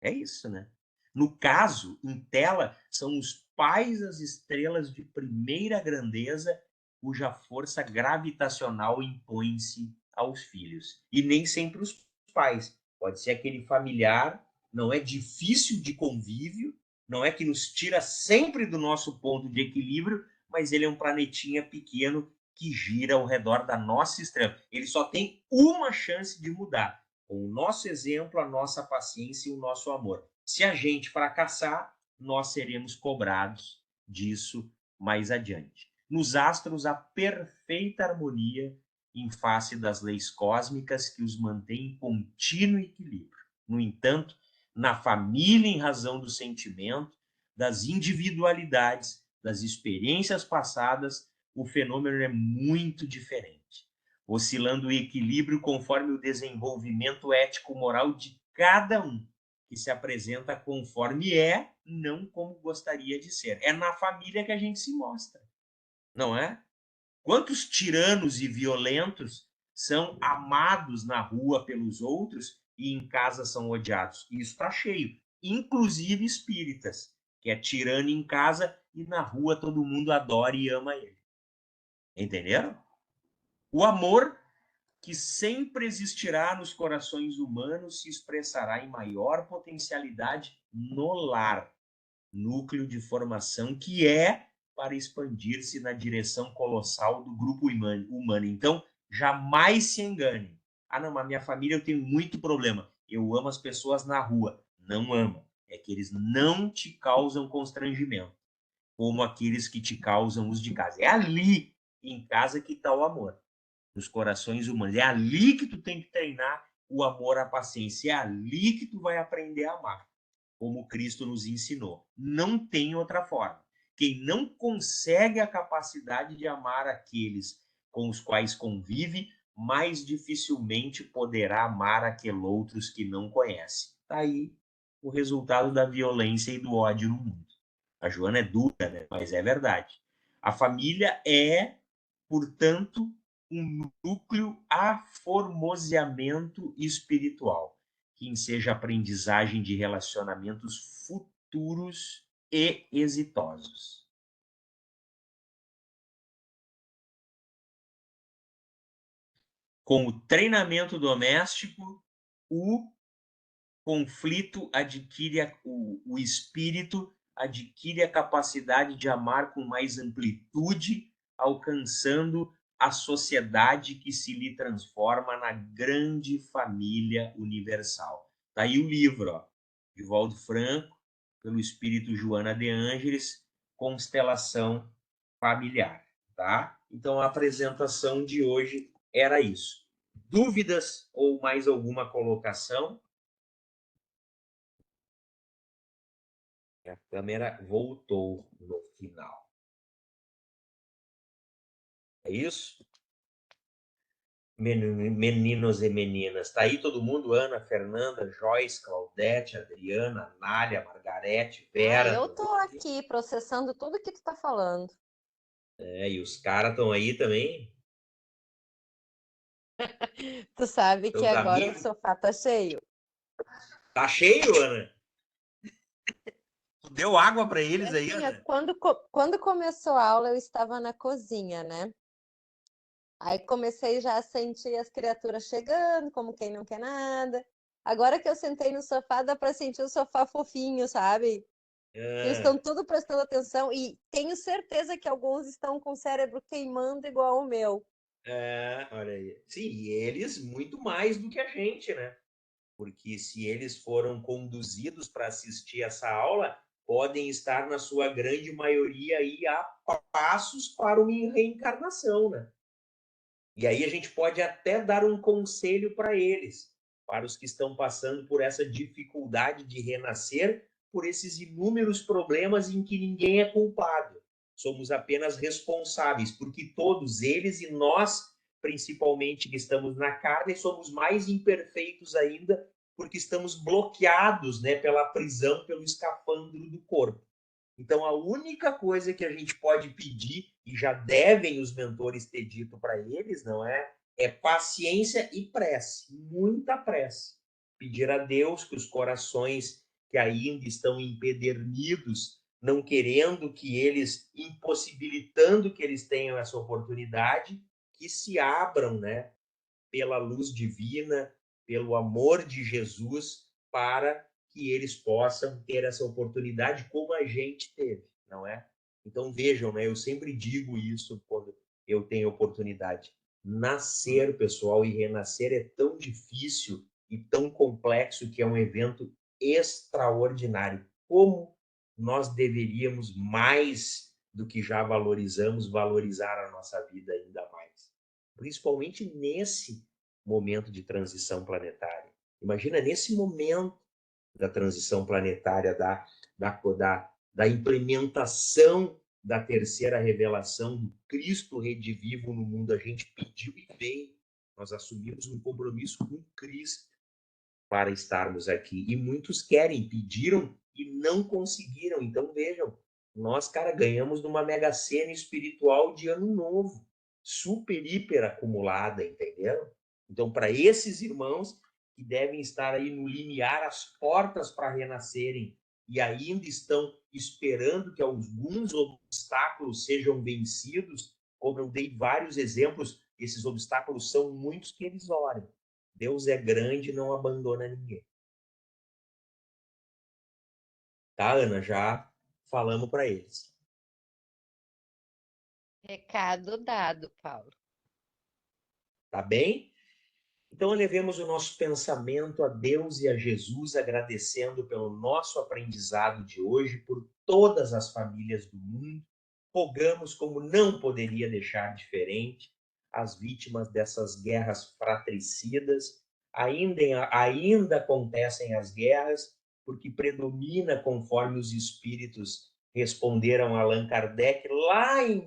É isso, né? No caso, em tela, são os pais das estrelas de primeira grandeza cuja força gravitacional impõe-se aos filhos. E nem sempre os pais. Pode ser aquele familiar, não é difícil de convívio, não é que nos tira sempre do nosso ponto de equilíbrio, mas ele é um planetinha pequeno que gira ao redor da nossa estrela. Ele só tem uma chance de mudar, com o nosso exemplo, a nossa paciência e o nosso amor. Se a gente fracassar, nós seremos cobrados disso mais adiante. Nos astros, a perfeita harmonia em face das leis cósmicas que os mantém em contínuo equilíbrio. No entanto, na família, em razão do sentimento, das individualidades, das experiências passadas, o fenômeno é muito diferente, oscilando o equilíbrio conforme o desenvolvimento ético-moral de cada um, que se apresenta conforme é, não como gostaria de ser. É na família que a gente se mostra, não é? Quantos tiranos e violentos são amados na rua pelos outros e em casa são odiados? Isso está cheio, inclusive espíritas, que é tirano em casa e na rua todo mundo adora e ama ele. Entenderam? O amor que sempre existirá nos corações humanos se expressará em maior potencialidade no lar, núcleo de formação que é para expandir-se na direção colossal do grupo humano. Então, jamais se engane. Ah, não, mas minha família eu tenho muito problema. Eu amo as pessoas na rua. não ama. É que eles não te causam constrangimento, como aqueles que te causam os de casa. É ali, em casa, que está o amor, nos corações humanos. É ali que tu tem que treinar o amor, a paciência. É ali que tu vai aprender a amar, como Cristo nos ensinou. Não tem outra forma. Quem não consegue a capacidade de amar aqueles com os quais convive, mais dificilmente poderá amar aqueles outros que não conhece. Está aí o resultado da violência e do ódio no mundo. A Joana é dura, né? Mas é verdade. A família é, portanto, um núcleo aformoseamento espiritual, que enseja aprendizagem de relacionamentos futuros e exitosos. Com o treinamento doméstico, o conflito adquire o espírito adquire a capacidade de amar com mais amplitude, alcançando a sociedade que se lhe transforma na grande família universal. Tá aí o livro, ó, de Valdo Franco, pelo espírito Joana de Ângeles, Constelação Familiar, tá? Então a apresentação de hoje era isso. Dúvidas ou mais alguma colocação? A câmera voltou no final. É isso? Meninos e meninas. Tá aí todo mundo? Ana, Fernanda, Joyce, Claudete, Adriana, Nália, Margarete, Vera. Eu tô aqui processando tudo que tu tá falando. É, e os caras estão aí também? Tu sabe que Teus agora o amigos? sofá tá cheio. Tá cheio, Ana? Tu deu água para eles aí, Assim, Ana? quando começou a aula, eu estava na cozinha, né? Aí comecei já a sentir as criaturas chegando, como quem não quer nada. Agora que eu sentei no sofá, dá para sentir o sofá fofinho, sabe? Eles estão tudo prestando atenção e tenho certeza que alguns estão com o cérebro queimando igual o meu. Olha aí. Sim, e eles muito mais do que a gente, né? Porque se eles foram conduzidos para assistir essa aula, podem estar, na sua grande maioria, aí a passos para uma reencarnação, né? E aí a gente pode até dar um conselho para eles, para os que estão passando por essa dificuldade de renascer, por esses inúmeros problemas em que ninguém é culpado. Somos apenas responsáveis, porque todos eles e nós, principalmente que estamos na carne, somos mais imperfeitos ainda, porque estamos bloqueados, né, pela prisão, pelo escafandro do corpo. Então, a única coisa que a gente pode pedir, e já devem os mentores ter dito para eles, não é? É paciência e prece, muita prece. Pedir a Deus que os corações que ainda estão empedernidos, não querendo que eles, impossibilitando que eles tenham essa oportunidade, que se abram, né? Pela luz divina, pelo amor de Jesus, para que eles possam ter essa oportunidade como a gente teve, não é? Então vejam, né? Eu sempre digo isso quando eu tenho oportunidade. Nascer, pessoal, e renascer é tão difícil e tão complexo que é um evento extraordinário. Como nós deveríamos, mais do que já valorizamos, valorizar a nossa vida ainda mais. Principalmente nesse momento de transição planetária. Imagina nesse momento da transição planetária, da implementação da terceira revelação do Cristo redivivo no mundo. A gente pediu e veio. Nós assumimos um compromisso com Cristo para estarmos aqui. E muitos querem, pediram e não conseguiram. Então vejam, nós, cara, ganhamos numa mega sena espiritual de ano novo, super, hiper acumulada, entendeu? Então, para esses irmãos que devem estar aí no limiar, as portas para renascerem e ainda estão esperando que alguns obstáculos sejam vencidos, como eu dei vários exemplos, esses obstáculos são muitos, que eles orem. Deus é grande e não abandona ninguém. Tá, Ana? Já falamos para eles. Recado dado, Paulo. Tá bem? Então, elevemos o nosso pensamento a Deus e a Jesus, agradecendo pelo nosso aprendizado de hoje, por todas as famílias do mundo. Rogamos, como não poderia deixar diferente, as vítimas dessas guerras fratricidas. Ainda acontecem as guerras, porque predomina, conforme os espíritos responderam a Allan Kardec, lá em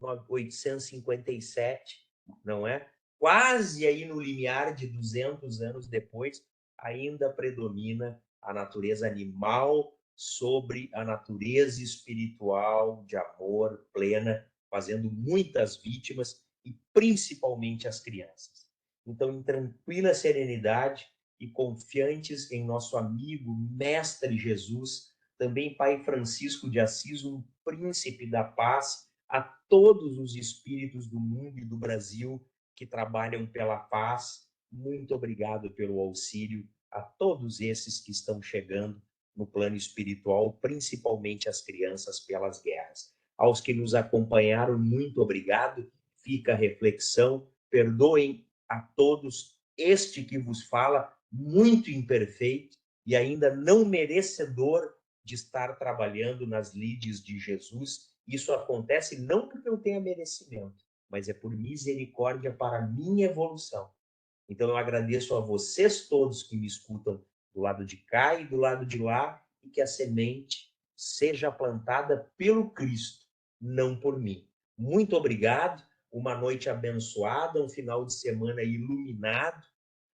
1857, não é? Quase aí no limiar de 200 anos depois, ainda predomina a natureza animal sobre a natureza espiritual de amor plena, fazendo muitas vítimas e principalmente as crianças. Então, em tranquila serenidade e confiantes em nosso amigo, Mestre Jesus, também Pai Francisco de Assis, um príncipe da paz, a todos os espíritos do mundo e do Brasil que trabalham pela paz, muito obrigado pelo auxílio a todos esses que estão chegando no plano espiritual, principalmente as crianças pelas guerras. Aos que nos acompanharam, muito obrigado. Fica a reflexão. Perdoem a todos este que vos fala, muito imperfeito e ainda não merecedor de estar trabalhando nas lides de Jesus. Isso acontece não porque eu tenha merecimento, mas é por misericórdia para a minha evolução. Então eu agradeço a vocês todos que me escutam do lado de cá e do lado de lá, e que a semente seja plantada pelo Cristo, não por mim. Muito obrigado, uma noite abençoada, um final de semana iluminado.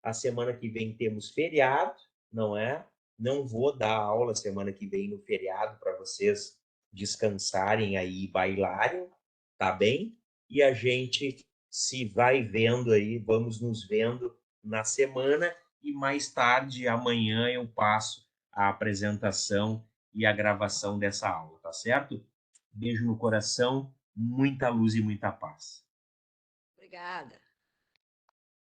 A semana que vem temos feriado, não é? Não vou dar aula semana que vem no feriado para vocês descansarem aí e bailarem, tá bem? E a gente se vai vendo aí, vamos nos vendo na semana, e mais tarde, amanhã, eu passo a apresentação e a gravação dessa aula, tá certo? Beijo no coração, muita luz e muita paz. Obrigada.